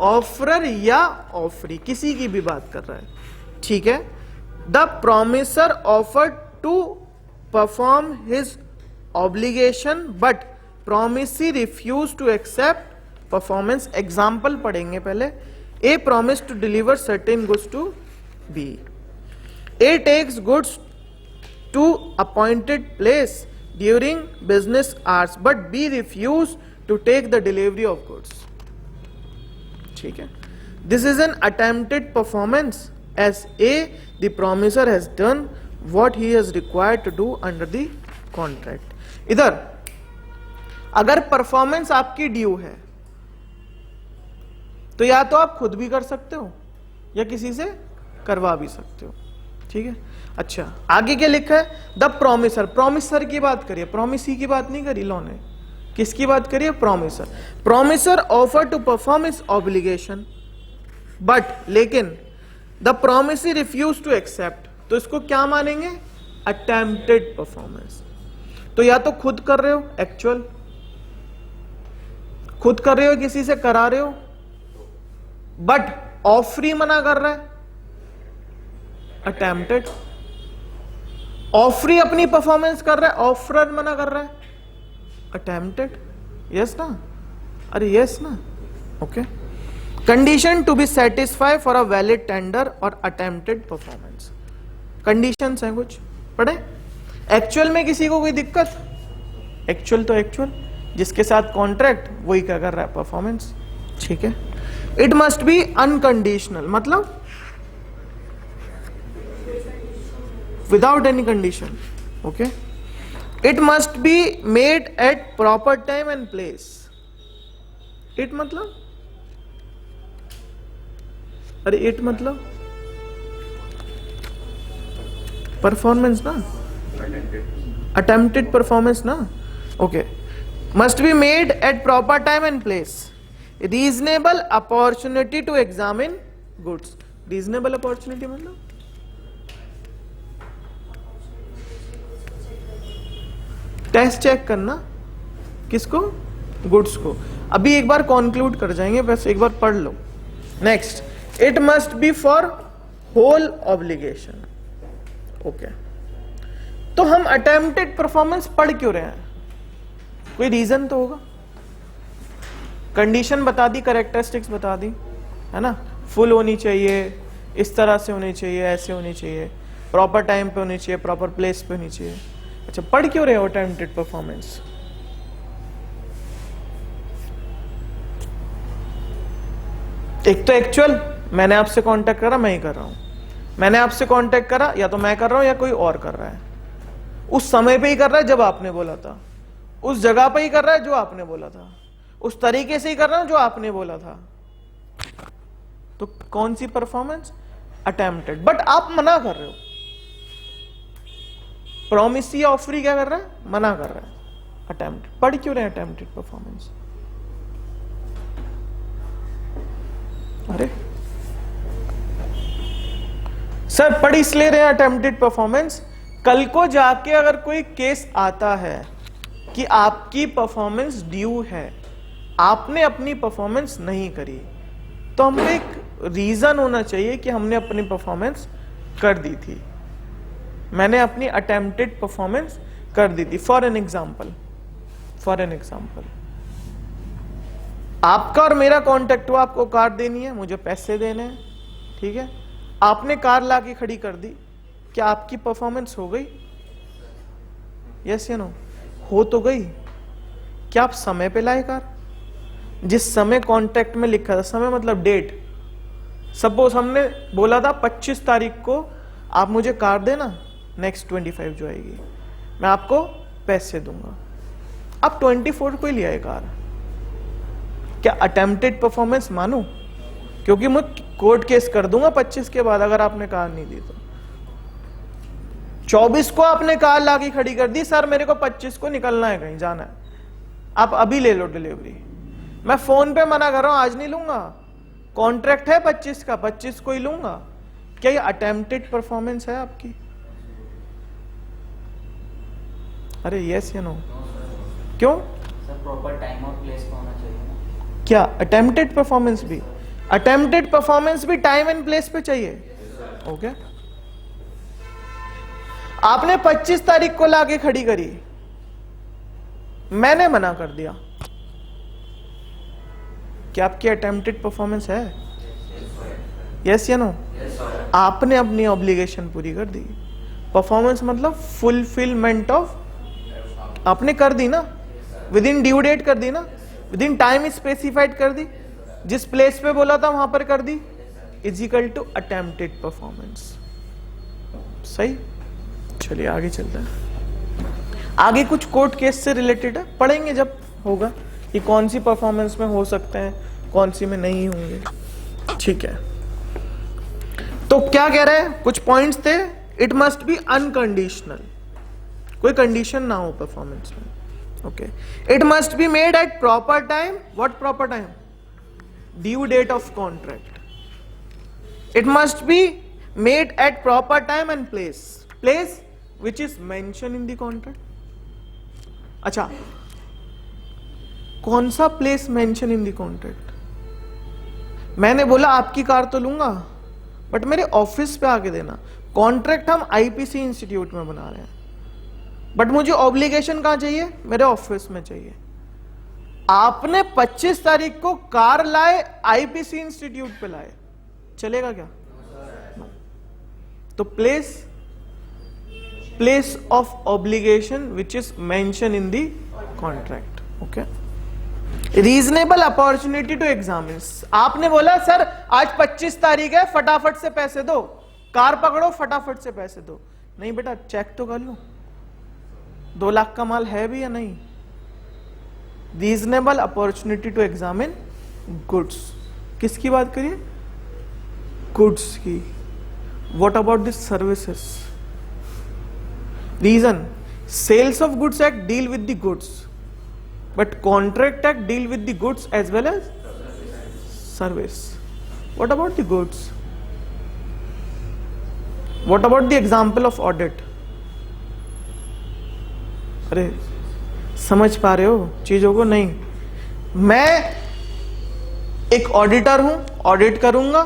ऑफरर या ऑफरी, किसी की भी बात कर रहा है. ठीक है. The promisor offered to perform his obligation but promisee refuse to accept performance. Example पढ़ेंगे पहले. A promise to deliver certain goods to B. A takes goods to appointed place during business hours but B refuse to take the delivery of goods. ठीक है. This is an attempted performance as A, the promiser has done what he is required to do under the contract. इधर अगर performance आपकी due है तो या तो आप खुद भी कर सकते हो या किसी से करवा भी सकते हो. ठीक है. अच्छा, आगे क्या लिखा है, द प्रोमिसर. प्रोमिसर की बात करिए, प्रोमिसी की बात नहीं करी लॉ ने. किसकी बात करिए, promisor. Promisor offer to perform his obligation but, लेकिन the promisee refuse to accept, तो इसको क्या मानेंगे, अटेम्प्टेड परफॉर्मेंस. तो या तो खुद कर रहे हो, एक्चुअल, खुद कर रहे हो, किसी से करा रहे हो, बट ऑफरी मना कर रहा है, अटेम्प्टेड. ऑफरी अपनी परफॉर्मेंस कर रहा है, ऑफरर मना कर रहा है, अटेम्प्टेड. यस ना, अरे यस ना. Okay. Condition to be satisfy for a valid tender और अटेम्प्टेड परफॉर्मेंस. कंडीशंस हैं कुछ, पढ़े. एक्चुअल में किसी को कोई दिक्कत, एक्चुअल तो एक्चुअल, जिसके साथ कॉन्ट्रैक्ट वही क्या कर रहा है, परफॉर्मेंस. ठीक है. इट मस्ट बी अनकंडीशनल, मतलब without any condition. Okay. It must be made at proper time and place. It मतलब, अरे इट मतलब परफॉर्मेंस ना, अटेम्प्टेड परफॉर्मेंस ना. Okay. Must be made at proper time and place. Reasonable opportunity to examine goods. Reasonable opportunity मतलब test check करना, किसको, goods को. अभी एक बार कंक्लूड कर जाएंगे, बस एक बार पढ़ लो. Next, it must be for whole obligation. Okay. तो हम अटेम्प्टेड परफॉर्मेंस पढ़ क्यों रहे हैं, कोई रीजन तो होगा. कंडीशन बता दी, कैरेक्टरिस्टिक्स बता दी, है ना. फुल होनी चाहिए, इस तरह से होनी चाहिए, ऐसे होनी चाहिए, प्रॉपर टाइम पे होनी चाहिए, प्रॉपर प्लेस पे होनी चाहिए. अच्छा, पढ़ क्यों रहे हो अटेम्प्टेड परफॉर्मेंस. एक तो एक्चुअल, मैंने आपसे कांटेक्ट करा, मैं ही कर रहा हूं. मैंने आपसे कांटेक्ट करा, या तो मैं कर रहा हूं या कोई और कर रहा है. उस समय पे ही कर रहा है जब आपने बोला था, उस जगह पे ही कर रहा है जो आपने बोला था, उस तरीके से ही कर रहा हूं जो आपने बोला था. तो कौन सी परफॉर्मेंस, अटेम्प्टेड. बट आप मना कर रहे हो. प्रॉमिसी ऑफरी क्या कर रहा है, मना कर रहा है, अटेम्प्टेड. पढ़ क्यों रहे हैं अटेम्प्टेड परफॉर्मेंस. अरे सर पढ़ इसलिए रहे हैं अटेम्प्टेड परफॉर्मेंस, कल को जाके अगर कोई केस आता है कि आपकी परफॉर्मेंस ड्यू है, आपने अपनी परफॉर्मेंस नहीं करी, तो हम एक रीजन होना चाहिए कि हमने अपनी परफॉर्मेंस कर दी थी, मैंने अपनी अटेम्प्टेड परफॉर्मेंस कर दी थी। फॉर एन एग्जाम्पल आपका और मेरा कॉन्टेक्ट हुआ, आपको कार देनी है, मुझे पैसे देने हैं, ठीक है। आपने कार लाके खड़ी कर दी, क्या आपकी परफॉर्मेंस हो गई? यस या नो? हो तो गई। क्या आप समय पे लाए कार? जिस समय कॉन्ट्रैक्ट में लिखा था, समय मतलब डेट, सपोज हमने बोला था 25 तारीख को आप मुझे कार देना, नेक्स्ट 25 जो आएगी मैं आपको पैसे दूंगा। अब 24 को ही लिया है कार, क्या अटेम्प्टेड परफॉर्मेंस मानू? क्योंकि मैं कोर्ट केस कर दूंगा 25 के बाद अगर आपने कार नहीं दी तो। 24 को आपने कार लाके खड़ी कर दी, सर मेरे को 25 को निकलना है, कहीं जाना है, आप अभी ले लो डिलीवरी। मैं फोन पे मना कर रहा हूं, आज नहीं लूंगा, कॉन्ट्रैक्ट है 25 का, 25 को ही लूंगा। क्या ये अटेम्प्टेड परफॉर्मेंस है आपकी? अरे यस या नो? क्यों? सर प्रॉपर टाइम और प्लेस पे होना चाहिए ना। क्या अटेम्प्टेड परफॉर्मेंस भी? अटेम्प्टेड परफॉर्मेंस भी टाइम एंड प्लेस पे चाहिए। ओके आपने 25 तारीख को लाके खड़ी करी, मैंने मना कर दिया, क्या आपकी अटेम्प्टेड परफॉर्मेंस है? यस या नो? आपने अपनी ऑब्लिगेशन पूरी कर दी। परफॉर्मेंस मतलब फुलफिलमेंट ऑफ, आपने कर दी ना, विद इन ड्यू डेट कर दी ना, विद इन टाइम स्पेसिफाइड कर दी, जिस प्लेस पे बोला था वहां पर कर दी, is equal to attempted performance. सही, चलिए आगे चलते हैं। आगे कुछ कोर्ट केस से रिलेटेड है, पढ़ेंगे जब होगा कि कौन सी परफॉर्मेंस में हो सकते हैं, कौन सी में नहीं होंगे, ठीक है। तो क्या कह रहे हैं, कुछ पॉइंट्स थे, इट मस्ट बी अनकंडीशनल, कोई कंडीशन ना हो परफॉर्मेंस में। Okay, it must be made at proper time, what proper time? Due date of contract. It must be made at proper time and place, place which is mentioned in the contract। अच्छा, कौन सा place mention in the contract? मैंने बोला आपकी car तो लूंगा but मेरे office पे आके देना। कॉन्ट्रैक्ट हम आईपीसी इंस्टीट्यूट में बना रहे हैं, बट मुझे ऑब्लिगेशन कहां चाहिए? मेरे ऑफिस में चाहिए। आपने 25 तारीख को कार लाए, आईपीसी इंस्टीट्यूट पे लाए, चलेगा क्या? तो place of obligation which is mentioned in the contract। okay, reasonable opportunity to examine। आपने बोला सर आज 25 तारीख है, फटाफट से पैसे दो, कार पकड़ो फटाफट से पैसे दो। नहीं बेटा, चेक तो कर लो 2 लाख का माल है भी या नहीं। Reasonable opportunity to examine goods, किसकी बात करिए? गुड्स की। What about this services? Reason, Sales of Goods Act deal with the goods, but Contract Act deal with the goods as well as service। What about the goods? What about the example of audit? अरे समझ पा रहे हो चीजों को? नहीं, मैं एक ऑडिटर हूं, ऑडिट करूंगा,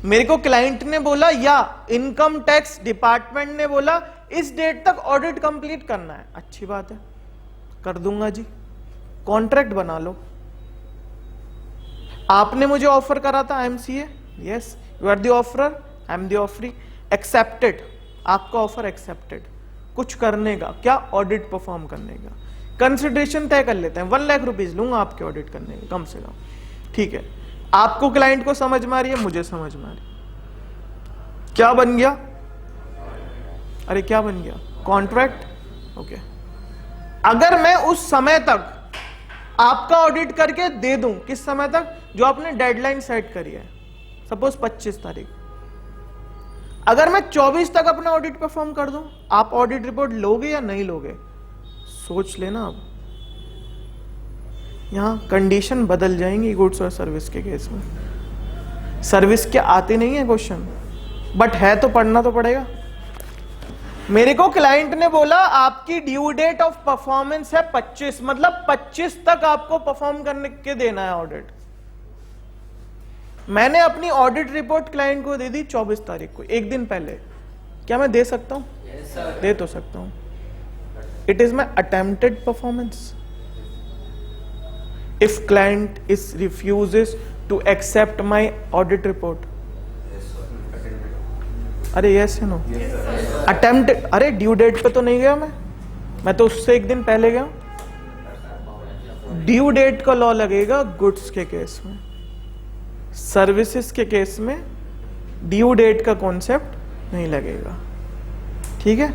मेरे को क्लाइंट ने बोला या इनकम टैक्स डिपार्टमेंट ने बोला इस डेट तक ऑडिट कंप्लीट करना है, अच्छी बात है, कर दूंगा जी, कॉन्ट्रैक्ट बना लो। आपने मुझे ऑफर करा था IMCA, yes you are the offerer, I am the offeree, accepted, आपका ऑफर एक्सेप्टेड। कुछ करने का क्या? ऑडिट परफॉर्म करने का। कंसिडरेशन तय कर लेते हैं, 1 लाख रुपीज लूंगा आपके ऑडिट करने का कम से कम, ठीक है। आपको क्लाइंट को समझ में आ रही है, मुझे समझ में आ रही है। क्या बन गया? अरे क्या बन गया? कॉन्ट्रैक्ट। ओके, अगर मैं उस समय तक आपका ऑडिट करके दे दूं, किस समय तक? जो आपने डेडलाइन सेट करी है, सपोज 25 तारीख, अगर मैं 24 तक अपना ऑडिट परफॉर्म कर दूं, आप ऑडिट रिपोर्ट लोगे या नहीं लोगे? सोच लेना। अब यहां कंडीशन बदल जाएंगी गुड्स और सर्विस के केस में। सर्विस के आते नहीं है क्वेश्चन, बट है तो पढ़ना तो पड़ेगा। मेरे को क्लाइंट ने बोला आपकी ड्यू डेट ऑफ परफॉर्मेंस है 25, मतलब 25 तक आपको परफॉर्म करने के देना है ऑडिट। मैंने अपनी ऑडिट रिपोर्ट क्लाइंट को दे दी 24 तारीख को, एक दिन पहले। क्या मैं दे सकता हूं? Yes, sir. दे तो सकता हूं। It is my attempted performance. If client is refuses to accept my audit report, अरे यस या नो? अटेम्प्ट, अरे ड्यू डेट पे तो नहीं गया मैं तो उससे एक दिन पहले गया। ड्यू डेट का लॉ लगेगा गुड्स के केस में, सर्विसेज के केस में ड्यू डेट का कॉन्सेप्ट नहीं लगेगा। ठीक है,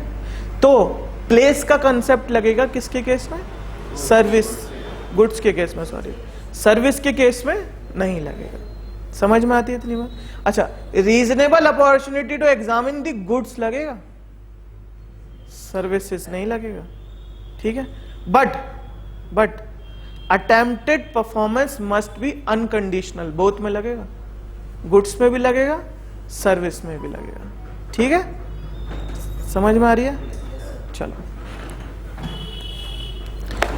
तो प्लेस का कॉन्सेप्ट लगेगा किसके केस में? सर्विस, गुड्स के केस में, सॉरी, सर्विस के केस में नहीं लगेगा। समझ में आती है इतनी बात? अच्छा, reasonable opportunity to examine the goods लगेगा, सर्विसेज नहीं लगेगा। ठीक है, but attempted performance must be unconditional, both में लगेगा, गुड्स में भी लगेगा, सर्विस में भी लगेगा। ठीक है, समझ में आ रही है? चलो,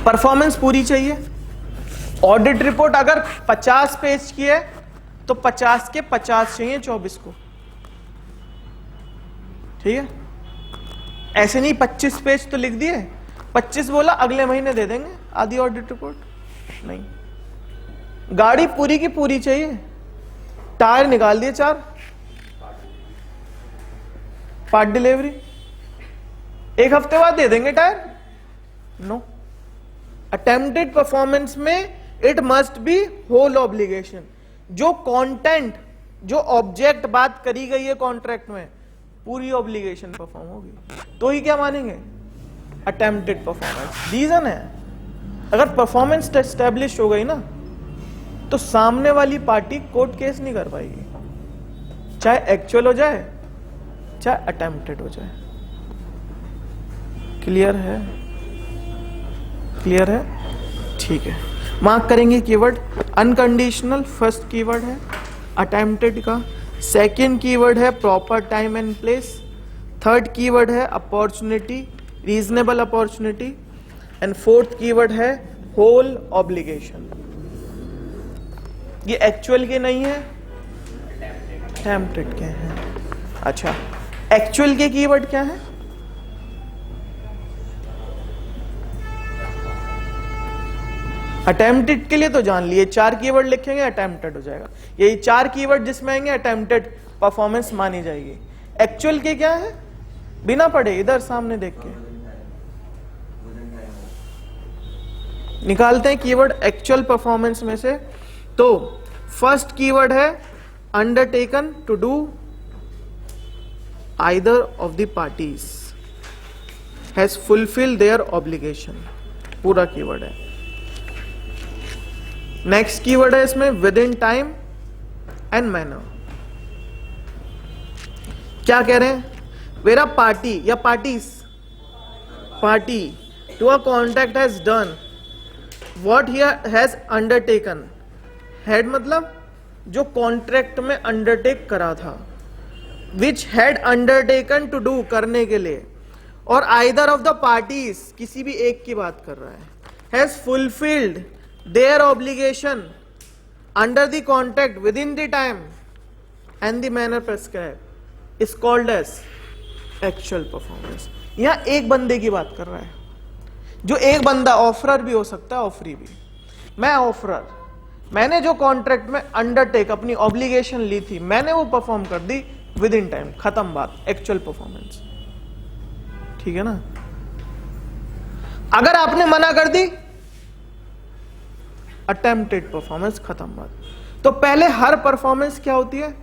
परफॉर्मेंस पूरी चाहिए। ऑडिट रिपोर्ट अगर 50 पेज की है तो 50 के 50 चाहिए 24 को। ठीक है, ऐसे नहीं 25 पेज तो लिख दिए, 25 बोला अगले महीने दे देंगे आधी ऑडिट रिपोर्ट, नहीं। गाड़ी पूरी की पूरी चाहिए, टायर निकाल दिए 4, पार्ट डिलीवरी एक हफ्ते बाद दे देंगे टायर, नो। अटेम्प्टेड परफॉर्मेंस में it must be whole obligation, जो कंटेंट, जो ऑब्जेक्ट बात करी गई है कॉन्ट्रैक्ट में, पूरी ऑब्लिगेशन परफॉर्म होगी, तो ही क्या मानेंगे? Attempted performance. रीजन है, अगर परफॉर्मेंस एस्टेब्लिश हो गई ना तो सामने वाली पार्टी कोर्ट केस नहीं कर पाएगी, चाहे एक्चुअल हो जाए चाहे अटेम्प्टेड हो जाए। क्लियर है? क्लियर है? ठीक है, मार्क करेंगे कीवर्ड अनकंडीशनल, फर्स्ट कीवर्ड है अटेम्प्टेड का, सेकंड कीवर्ड है proper time and place, third keyword है opportunity, reasonable opportunity, and fourth keyword है होल ऑब्लिगेशन। ये एक्चुअल के नहीं है, अटेम्प्टेड के हैं। अच्छा, एक्चुअल के कीवर्ड क्या है? अटेम्प्टेड के लिए तो जान लिए, 4 कीवर्ड लिखेंगे अटेम्प्टेड हो जाएगा। यही 4 कीवर्ड जिसमें आएंगे अटेम्प्टेड परफॉर्मेंस मानी जाएगी। एक्चुअल के क्या है? बिना पढ़े इधर सामने देख के निकालते हैं कीवर्ड एक्चुअल परफॉर्मेंस में से। तो फर्स्ट कीवर्ड है undertaken to do either of the parties has fulfil their obligation, पूरा कीवर्ड है। नेक्स्ट कीवर्ड है इसमें within time and manner. क्या कह रहे हैं? वेरा पार्टी या parties, party to a contract has done what he has undertaken. Had मतलब जो कॉन्ट्रैक्ट में अंडरटेक करा था, which had undertaken to do, करने के लिए, और आइदर ऑफ द पार्टीज, किसी भी एक की बात कर रहा है, has fulfilled their obligation under the contract within the time and the manner prescribed is called as actual performance। यहां एक बंदे की बात कर रहा है, जो एक बंदा ऑफरर भी हो सकता है, ऑफरी भी। मैं ऑफरर, मैंने जो कॉन्ट्रैक्ट में अंडरटेक अपनी ऑब्लिगेशन ली थी, मैंने वो परफॉर्म कर दी विद इन टाइम, खत्म बात, एक्चुअल परफॉर्मेंस। ठीक है ना? अगर आपने मना कर दी, अटेम्प्टेड परफॉर्मेंस, खत्म बात। तो पहले हर परफॉर्मेंस क्या होती है?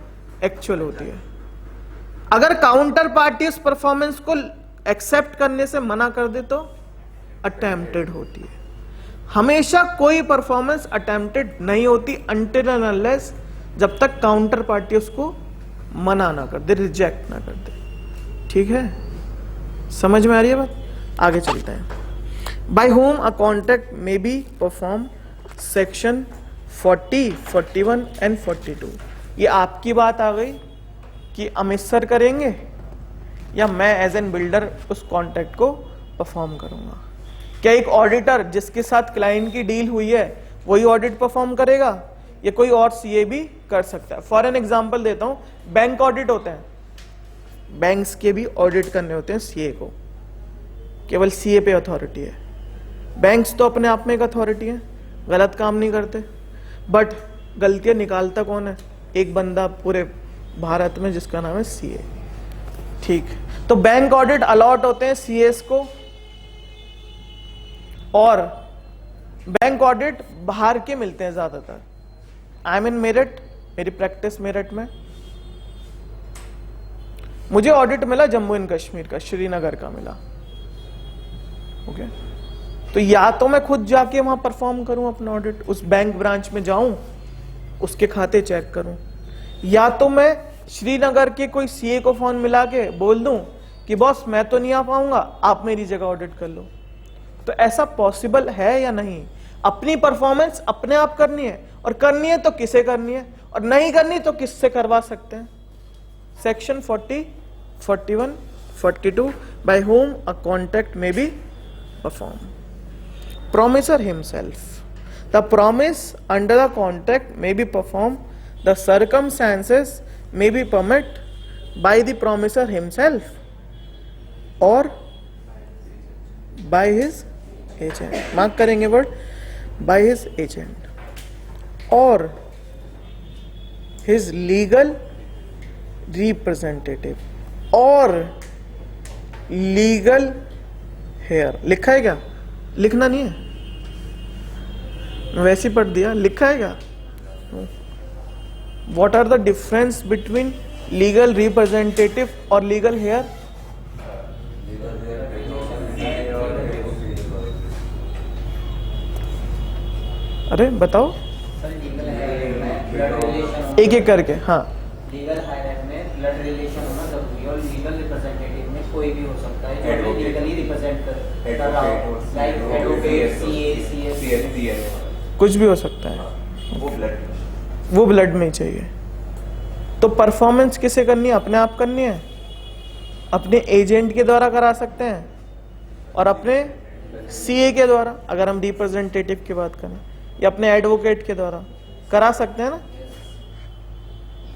एक्चुअल होती है। अगर काउंटर पार्टी उस परफॉर्मेंस को एक्सेप्ट करने से मना कर दे तो अटेम्प्टेड होती है। हमेशा कोई परफॉर्मेंस अटेम्प्टेड नहीं होती अनटिल एंड अनलेस जब तक काउंटर पार्टी उसको मना ना कर दे, रिजेक्ट ना कर दे। ठीक है, समझ में आ रही है बात? आगे चलते हैं। By whom a contract may be perform, section 40, 41 and 42। ये आपकी बात आ गई कि अमित सर करेंगे या मैं एज एन बिल्डर उस कॉन्ट्रैक्ट को परफॉर्म करूंगा। क्या एक ऑडिटर जिसके साथ क्लाइंट की डील हुई है वही ऑडिट परफॉर्म करेगा, ये कोई और सीए भी कर सकता है। फॉर एन एग्जांपल देता हूं, बैंक ऑडिट होते हैं, बैंक्स के भी ऑडिट करने होते हैं सीए को, केवल सीए पे अथॉरिटी है। बैंक्स तो अपने आप में एक अथॉरिटी है, गलत काम नहीं करते, बट गलतियां निकालता कौन है? एक बंदा पूरे भारत में जिसका नाम है सीए। ठीक, तो बैंक ऑडिट अलॉट होते हैं सीएस को, और बैंक ऑडिट बाहर के मिलते हैं ज्यादातर। आई एम इन मेरठ, मेरी प्रैक्टिस मेरठ में, मुझे ऑडिट मिला जम्मू एंड कश्मीर का, श्रीनगर का मिला। ओके, तो या तो मैं खुद जाके वहां परफॉर्म करूं अपना ऑडिट, उस बैंक ब्रांच में जाऊं, उसके खाते चेक करूं, या तो मैं श्रीनगर के कोई सीए को फोन मिला के बोल दूं कि बॉस मैं तो नहीं आ पाऊंगा, आप मेरी जगह ऑडिट कर लो। तो ऐसा पॉसिबल है या नहीं? अपनी परफॉर्मेंस अपने आप करनी है, और करनी है तो किसे करनी है, और नहीं करनी तो किससे करवा सकते हैं? Section 40, 41, 42, by whom a contract may be performed. Promisor himself. The promise under the contract may be performed. The circumstances may be permitted by the promisor himself or by his agent. Mark करेंगे word, by his agent or his legal representative or legal heir. लिखा है क्या? लिखना नहीं है, वैसे ही पढ़ दिया। लिखा है क्या? What are the difference between legal representative और legal heir? अरे बताओ एक एक करके। हाँ, लीगल हायर में ब्लड रिलेशन होना जरूरी है, और लीगल रिप्रेजेंटेटिव में कोई भी हो सकता है जो हमें लीगली रिप्रेजेंट कर रहा हो, लाइक एडवोकेट, सीए, सीएस, कुछ भी हो सकता है, वो ब्लड में ही चाहिए। तो परफॉर्मेंस किसे करनी है? अपने आप करनी है, अपने एजेंट के द्वारा करा सकते हैं, और अपने सीए के द्वारा, अगर हम रिप्रेजेंटेटिव की बात करें, या अपने एडवोकेट के द्वारा करा सकते हैं ना,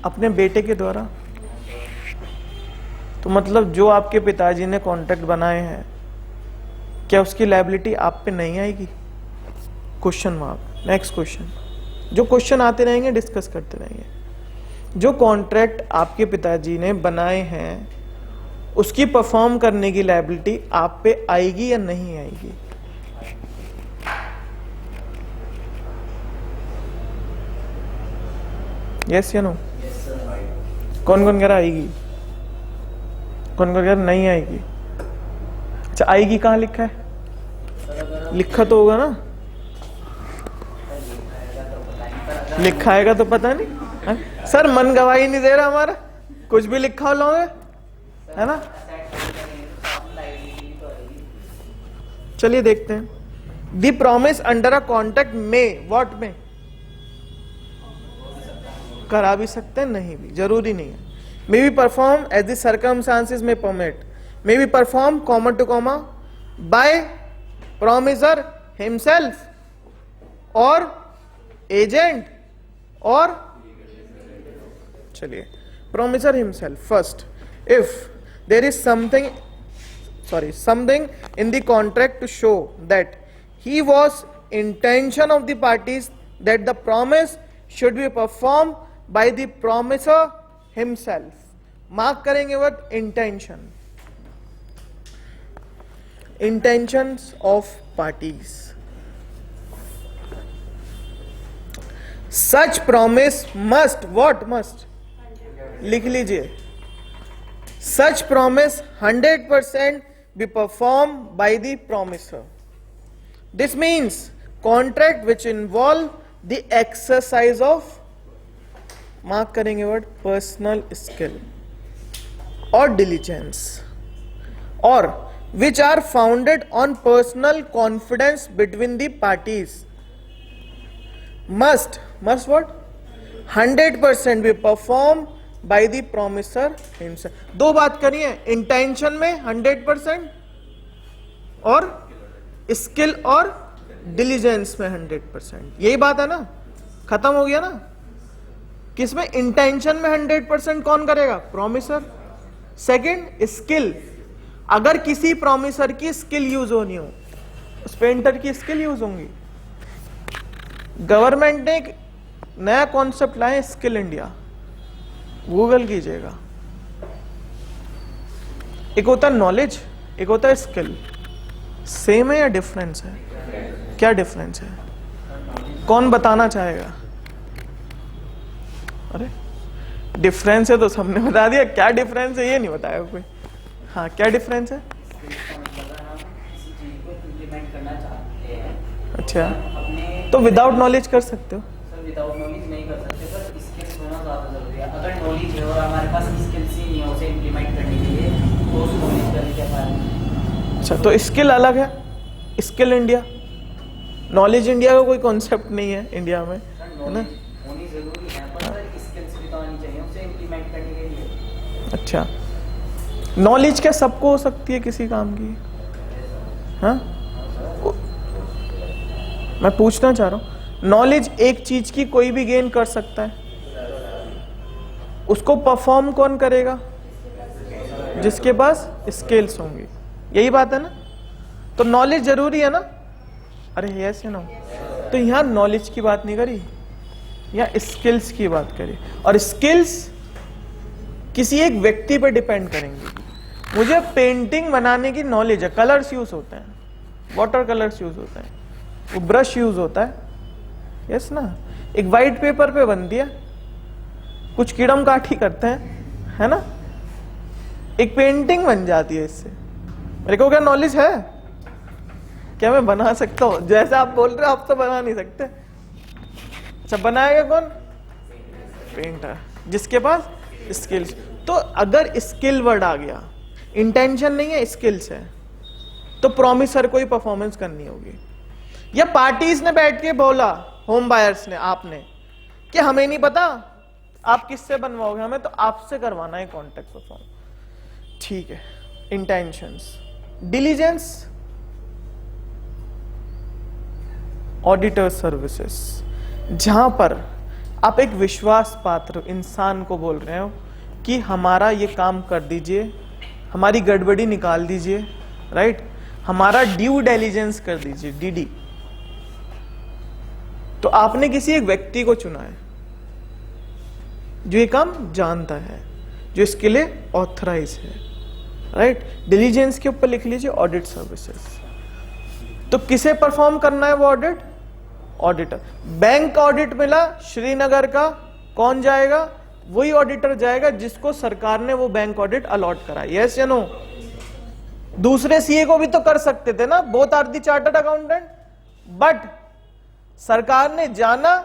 अपने बेटे के द्वारा। तो मतलब जो आपके पिताजी ने कॉन्ट्रैक्ट बनाए हैं, क्या उसकी लायबिलिटी आप पे नहीं आएगी? Question mark. Next question. जो क्वेश्चन आते रहेंगे डिस्कस करते रहेंगे। जो कॉन्ट्रैक्ट आपके पिताजी ने बनाए हैं, उसकी परफॉर्म करने की लायबिलिटी आप पे आएगी या नहीं आएगी? यस या नो? कौन कौन कह रहा आएगी, कौन कौन कह रहा नहीं आएगी? अच्छा, आएगी कहाँ लिखा है? लिखा तो होगा ना, लिखा आएगा तो पता नहीं है? सर मन गवाही नहीं दे रहा हमारा, कुछ भी लिखा हो लोगे, है ना? चलिए देखते हैं। The promise under a contract में, व्हाट में करा भी सकते हैं, नहीं भी, जरूरी नहीं है। May be perform as the circumstances may permit, may be perform comma to comma by promisor himself or agent, और चलिए promisor himself first. If there is something in the contract to show that he was intention of the parties that the promise should be performed by the promisor himself. Mark करेंगे word intention, intentions of parties. Such promise must, what must? लिख लीजिए, such promise 100% be performed by the promisor. This means contract which involve the exercise of, mark करेंगे word, personal skill or diligence, or which are founded on personal confidence between the parties, must what? 100% be performed by the promisor himself. दो बात करिए, intention में 100% और skill और diligence में 100%, यही बात है ना? खत्म हो गया ना। किसमें? इंटेंशन में 100% कौन करेगा? प्रॉमिसर। सेकंड, स्किल, अगर किसी प्रॉमिसर की स्किल यूज होनी हो, उस पेंटर की स्किल यूज होंगी। गवर्नमेंट ने एक नया कॉन्सेप्ट लाया, स्किल इंडिया, गूगल कीजिएगा। एक होता है नॉलेज, एक होता है स्किल। सेम है या डिफरेंस है? क्या डिफरेंस है? कौन बताना चाहेगा? अरे डिफरेंस है तो सबने बता दिया, क्या डिफरेंस है ये नहीं बताया कोई। हाँ, क्या डिफरेंस है? अच्छा, तो विदाउट नॉलेज कर सकते हो? सर विदाउट नॉलेज नहीं कर सकते, पर स्किल्स होना ज़्यादा जरूरी है। अगर नॉलेज है और हमारे पास स्किल्स ही नहीं है उसे इम्प्लीमेंट करने के लिए, तो उस नॉलेज करने क्या फायदा? अच्छा, तो स्किल अलग है, स्किल इंडिया। नॉलेज इंडिया का कोई कॉन्सेप्ट नहीं है इंडिया में, है ना? होनी जरूरी है, पर सर स्किल्स भी तो आनी चाहिए उसे इम्प्लीमेंट करने के लिए। अच्छा, नॉलेज क्या सबको हो सकती है किसी काम की? हाँ, मैं पूछना चाह रहा हूं, नॉलेज एक चीज की कोई भी गेन कर सकता है, उसको परफॉर्म कौन करेगा? जिसके पास स्किल्स होंगी। यही बात है ना? तो नॉलेज जरूरी है ना? अरे यस है ना? तो यहां नॉलेज की बात नहीं करी, यहां स्किल्स की बात करी। और स्किल्स किसी एक व्यक्ति पर डिपेंड करेंगे। मुझे पेंटिंग बनाने की नॉलेज है, कलर्स यूज होते हैं, वाटर कलर्स यूज होते हैं, वो ब्रश यूज होता है, यस ना? एक वाइट पेपर पे बनती है, कुछ कीड़म काठी करते हैं, है ना? एक पेंटिंग बन जाती है इससे। मेरे को क्या नॉलेज है? क्या मैं बना सकता हूं? जैसे आप बोल रहे हो, आप तो बना नहीं सकते। अच्छा, बनाएगा कौन? पेंटर, जिसके पास स्किल्स। तो अगर स्किल वर्ड आ गया, इंटेंशन नहीं है, स्किल्स है, तो प्रॉमिसर को ही परफॉर्मेंस करनी होगी। या पार्टीज ने बैठ के बोला, होम बायर्स ने, आपने, कि हमें नहीं पता आप किससे बनवाओगे, हमें तो आपसे करवाना है कॉन्ट्रैक्ट परफॉर्म। ठीक है, इंटेंशंस। डिलीजेंस, ऑडिटर सर्विसेज, जहां पर आप एक विश्वास पात्र इंसान को बोल रहे हो कि हमारा ये काम कर दीजिए, हमारी गड़बड़ी निकाल दीजिए, राइट, हमारा ड्यू डिलीजेंस कर दीजिए, डीडी। तो आपने किसी एक व्यक्ति को चुना है जो ये काम जानता है, जो इसके लिए ऑथराइज है, राइट। डिलीजेंस के ऊपर लिख लीजिए ऑडिट सर्विसेज। तो किसे परफॉर्म करना है वो ऑडिट? ऑडिटर। बैंक ऑडिट मिला श्रीनगर का, कौन जाएगा? वही ऑडिटर जाएगा जिसको सरकार ने वो बैंक ऑडिट अलॉट करा। यस या नो? दूसरे सीए को भी तो कर सकते थे ना, both are the chartered accountant, but सरकार ने जाना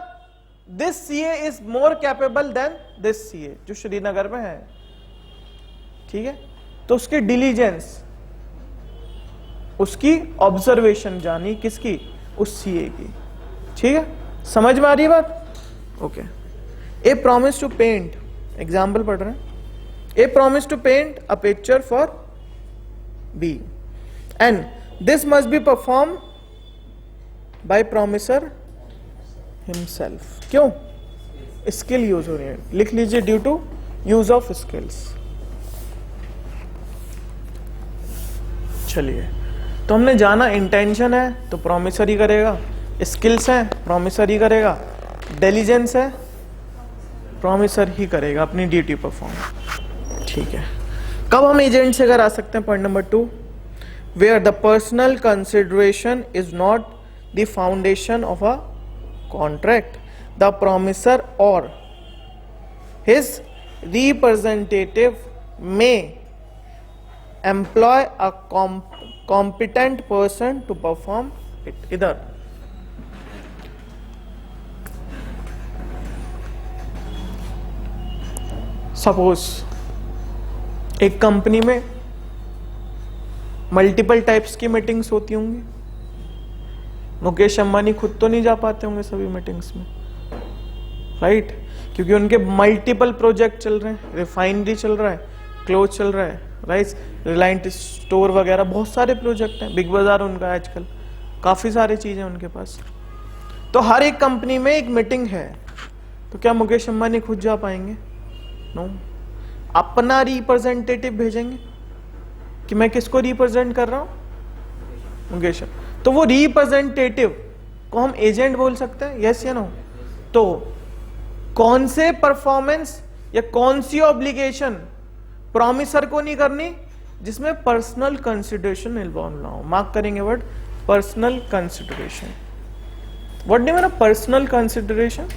this CA is more capable than this CA जो श्रीनगर में है, ठीक है। तो उसकी डिलीजेंस, उसकी ऑब्जर्वेशन जानी, किसकी? उस सीए की, ठीक है। समझ में आ रही है बात? Okay. A promise to paint, example पढ़ रहे हैं। A promise to paint a picture for B and this must be perform by promisor himself. क्यों? स्किल यूज हो रही है, लिख लीजिए due to use of skills. चलिए, तो हमने जाना इंटेंशन है तो प्रॉमिसर ही करेगा, स्किल्स है प्रॉमिसर ही करेगा, डिलीजेंस है प्रॉमिसर ही करेगा अपनी ड्यूटी परफॉर्म, ठीक है। कब हम एजेंट से करा सकते हैं? Point number 2, where the personal consideration is not the foundation of a contract, the promisor or his representative may employ a competent person to perform it. इधर सपोज एक कंपनी में मल्टीपल टाइप्स की meetings होती होंगी, मुकेश अंबानी खुद तो नहीं जा पाते होंगे सभी मीटिंग्स में, राइट, क्योंकि उनके मल्टीपल प्रोजेक्ट चल रहे हैं, रिफाइनरी चल रहा है, क्लोथ चल रहा है, राइट, रिलायंस स्टोर वगैरह बहुत सारे प्रोजेक्ट हैं, बिग बाजार उनका आजकल काफ़ी सारी चीज़ें उनके पास। तो हर एक कंपनी में एक मीटिंग है, तो क्या मुकेश अंबानी खुद जा पाएंगे? नो। अपना रिप्रेजेंटेटिव भेजेंगे कि मैं किसको रिप्रेजेंट कर रहा हूं, मुकेश। तो वो रिप्रेजेंटेटिव को हम एजेंट बोल सकते हैं, यस या नो? तो कौन से परफॉर्मेंस या कौन सी ऑब्लिगेशन प्रॉमिसर को नहीं करनी जिसमें पर्सनल कंसिडरेशन इन्वॉल्व ना हो? मार्क करेंगे word personal consideration. What do mean personal consideration?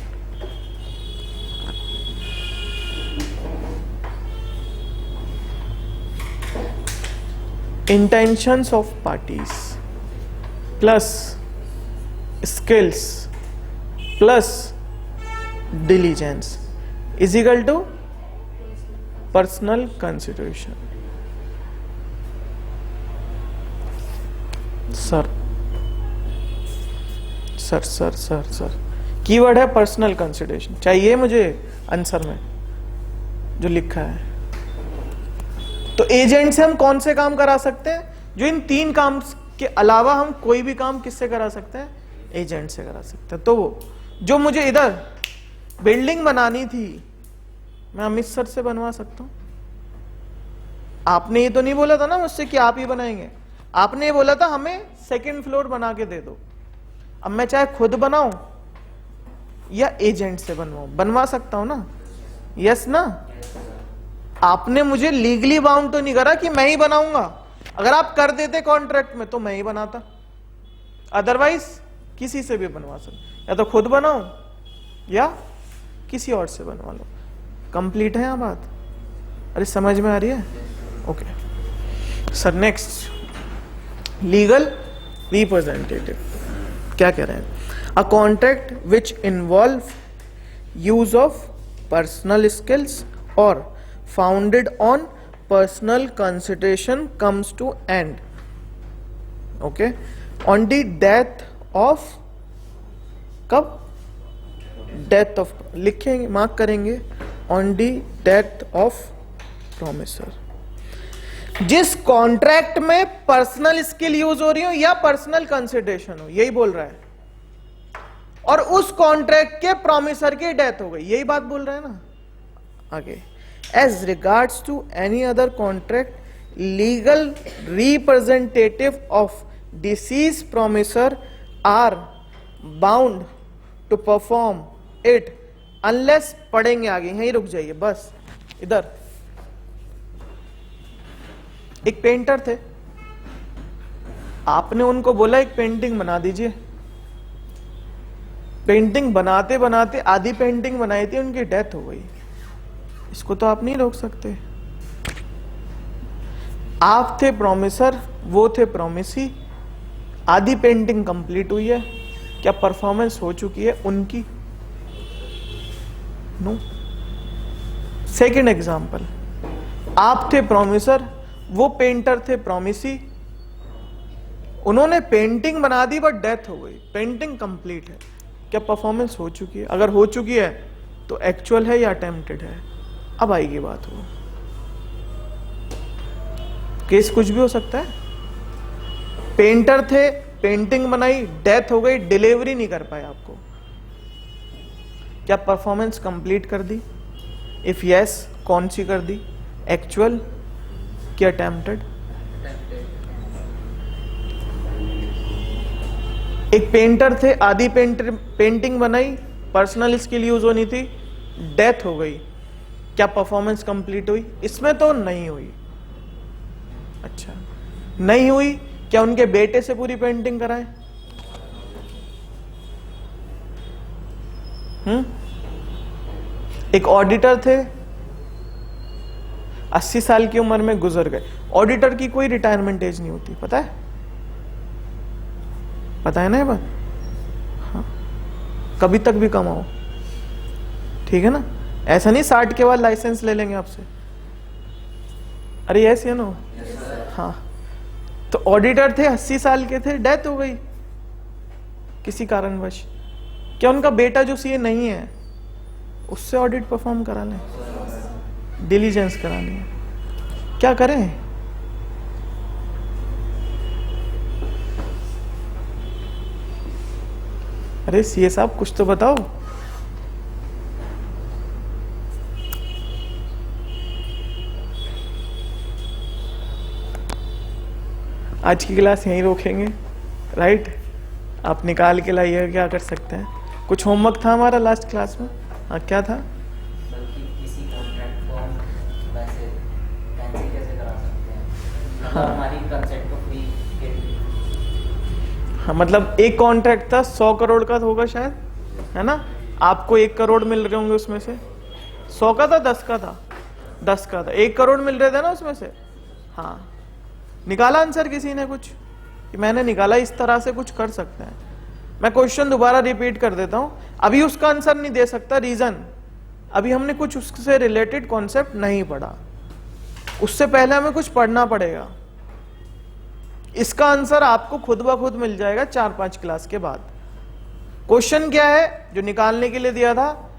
intentions of parties plus skills plus diligence is equal to personal consideration. Sir keyword है पर्सनल कंसिडरेशन, चाहिए मुझे आंसर में जो लिखा है। तो एजेंट से हम कौन से काम करा सकते हैं? जो इन 3 काम के अलावा हम कोई भी काम किससे करा सकते हैं? एजेंट से करा सकते हैं। तो जो मुझे इधर बिल्डिंग बनानी थी, मैं अमित सर से बनवा सकता हूं। आपने ये तो नहीं बोला था ना मुझसे कि आप ही बनाएंगे, आपने ये बोला था हमें 2nd फ्लोर बना के दे दो। अब मैं चाहे खुद बनाऊं या एजेंट से बनवाऊं, बनवा सकता हूं ना, यस ना? आपने मुझे लीगली बाउंड तो नहीं करा कि मैं ही बनाऊंगा। अगर आप कर देते कॉन्ट्रैक्ट में तो मैं ही बनाता, अदरवाइज किसी से भी बनवा सकते, या तो खुद बनाओ या किसी और से बनवा लो। कंप्लीट है यहाँ बात? अरे समझ में आ रही है? Okay sir, next legal representative क्या कह रहे हैं? A contract which involve use of personal skills और founded on personal consideration comes to end, okay, on the death of, कब? डेथ ऑफ, लिखेंगे मार्क करेंगे, on the death of promiser। जिस contract में पर्सनल स्किल यूज हो रही हो या पर्सनल कंसिडरेशन हो, यही बोल रहा है, और उस कॉन्ट्रैक्ट के प्रोमिसर की डेथ हो गई, यही बात बोल रहा है ना आगे। As regards to any other contract, legal representative of deceased promisor are bound to perform it unless, पढ़ेंगे आगे, यहीं रुक जाइए बस। इधर एक पेंटर थे, आपने उनको बोला एक पेंटिंग बना दीजिए। पेंटिंग बनाते बनाते आधी पेंटिंग बनाई थी, उनकी डेथ हो गई। इसको तो आप नहीं रोक सकते। आप थे प्रॉमिसर, वो थे प्रॉमिसी, आधी पेंटिंग कंप्लीट हुई है, क्या परफॉर्मेंस हो चुकी है उनकी? नो। सेकंड एग्जांपल, आप थे प्रॉमिसर, वो पेंटर थे प्रॉमिसी, उन्होंने पेंटिंग बना दी बट डेथ हो गई, पेंटिंग कंप्लीट है, क्या परफॉर्मेंस हो चुकी है? अगर हो चुकी है तो एक्चुअल है या अटेम्प्टेड है? अब आएगी बात, हो केस कुछ भी हो सकता है। पेंटर थे, पेंटिंग बनाई, डेथ हो गई, डिलीवरी नहीं कर पाए आपको, क्या परफॉर्मेंस कंप्लीट कर दी? इफ यस, कौन सी कर दी? एक्चुअल कि अटेम्प्टेड? एक पेंटर थे, आधी पेंटिंग बनाई, पर्सनल स्किल यूज होनी थी, डेथ हो गई, क्या परफॉर्मेंस कंप्लीट हुई? इसमें तो नहीं हुई। अच्छा, नहीं हुई, क्या उनके बेटे से पूरी पेंटिंग कराएं? एक ऑडिटर थे, 80 साल की उम्र में गुजर गए। ऑडिटर की कोई रिटायरमेंट एज नहीं होती, पता है? पता है ना ये बात? हाँ, कभी तक भी कमाओ, ठीक है ना? ऐसा नहीं 60 के बाद लाइसेंस ले लेंगे आपसे। अरे यस या नो? हाँ, तो ऑडिटर थे, 80 साल के थे, डेथ हो गई किसी कारणवश, क्या उनका बेटा जो सीए नहीं है उससे ऑडिट परफॉर्म करा लें, डिलीजेंस करा लें? क्या करें? अरे सीए साहब कुछ तो बताओ। आज की क्लास यहीं रोकेंगे, राइट? आप निकाल के लाइए, क्या कर सकते हैं। कुछ होमवर्क था हमारा लास्ट क्लास में? हाँ, क्या था? बल्कि किसी कॉन्ट्रैक्ट को हम वैसे कैंसिल कैसे करा सकते हैं, मतलब हाँ। हमारी कंसेप्ट को फ्री हाँ, मतलब एक कॉन्ट्रैक्ट था 100 करोड़ का होगा शायद, है ना? आपको 1 करोड़ मिल रहे होंगे उसमें से। 100 का था, 10 का था? 10 का था। 1 करोड़ मिल रहे थे ना उसमें से? हाँ। निकाला आंसर किसी ने कुछ? कि मैंने निकाला, इस तरह से कुछ कर सकते हैं। मैं क्वेश्चन दोबारा रिपीट कर देता हूं। अभी उसका आंसर नहीं दे सकता, रीजन अभी हमने कुछ उससे रिलेटेड कॉन्सेप्ट नहीं पढ़ा, उससे पहले हमें कुछ पढ़ना पड़ेगा। इसका आंसर आपको खुद ब खुद मिल जाएगा 4-5 क्लास के बाद। क्वेश्चन क्या है जो निकालने के लिए दिया था?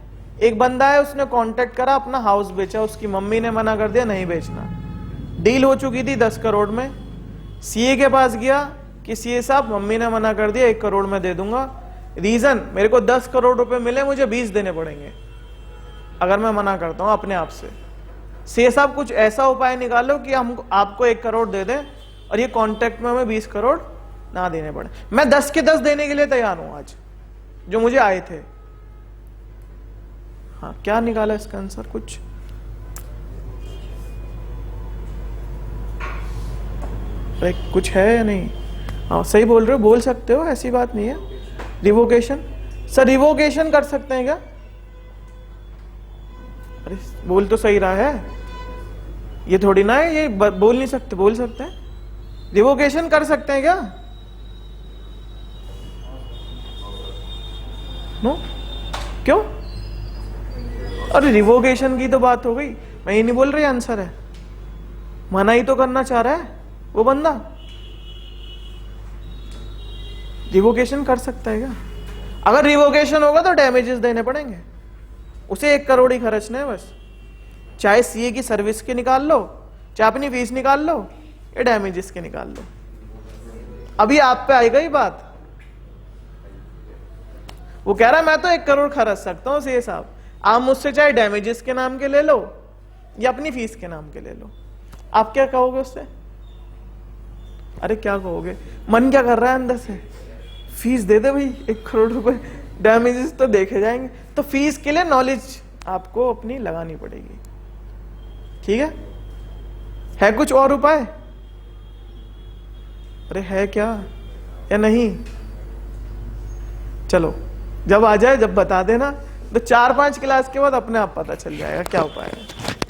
एक बंदा है, उसने कांटेक्ट करा, अपना हाउस बेचा, उसकी मम्मी ने मना कर दिया नहीं बेचना। डील हो चुकी थी 10 करोड़ में। सीए के पास गया कि सीए साहब मम्मी ने मना कर दिया, 1 करोड़ में दे दूंगा। रीजन, मेरे को 10 करोड़ रुपए मिले, मुझे 20 देने पड़ेंगे अगर मैं मना करता हूं अपने आप से। सीए साहब कुछ ऐसा उपाय निकालो कि हम आपको 1 करोड़ दे दें और ये कॉन्ट्रैक्ट में हमें 20 करोड़ ना देने पड़े। मैं 10 के 10 देने के लिए तैयार हूं आज, जो मुझे आए थे। हाँ, क्या निकाला इसका आंसर कुछ? कुछ है या नहीं? हाँ, सही बोल रहे हो, बोल सकते हो, ऐसी बात नहीं है। रिवोकेशन, सर रिवोकेशन कर सकते हैं क्या? अरे बोल तो सही रहा है, ये थोड़ी ना है ये बोल नहीं सकते, बोल सकते हैं। रिवोकेशन कर सकते हैं क्या? नो? क्यों? अरे रिवोकेशन की तो बात हो गई, मैं ये नहीं बोल रही आंसर है। मना ही तो करना चाह रहा है वो बंदा। रिवोकेशन कर सकता है क्या? अगर रिवोकेशन होगा तो डैमेजेस देने पड़ेंगे, उसे 1 करोड़ ही खर्चना है बस। चाहे सीए की सर्विस के निकाल लो, चाहे अपनी फीस निकाल लो, या डैमेजेस के निकाल लो। अभी आप पे आएगा ही बात। वो कह रहा है मैं तो 1 करोड़ खर्च सकता हूं सीए साहब, आप मुझसे चाहे डैमेजेस के नाम के ले लो या अपनी फीस के नाम के ले लो। आप क्या कहोगे उससे? अरे क्या कहोगे? मन क्या कर रहा है अंदर से? फीस दे दे भाई, 1 करोड़ रुपए, डैमेजेस तो देखे जाएंगे। तो फीस के लिए नॉलेज आपको अपनी लगानी पड़ेगी, ठीक है कुछ और उपाय? अरे है क्या या नहीं? चलो जब आ जाए, जब बता देना, तो 4-5 क्लास के बाद अपने आप पता चल जाएगा क्या उपाय है।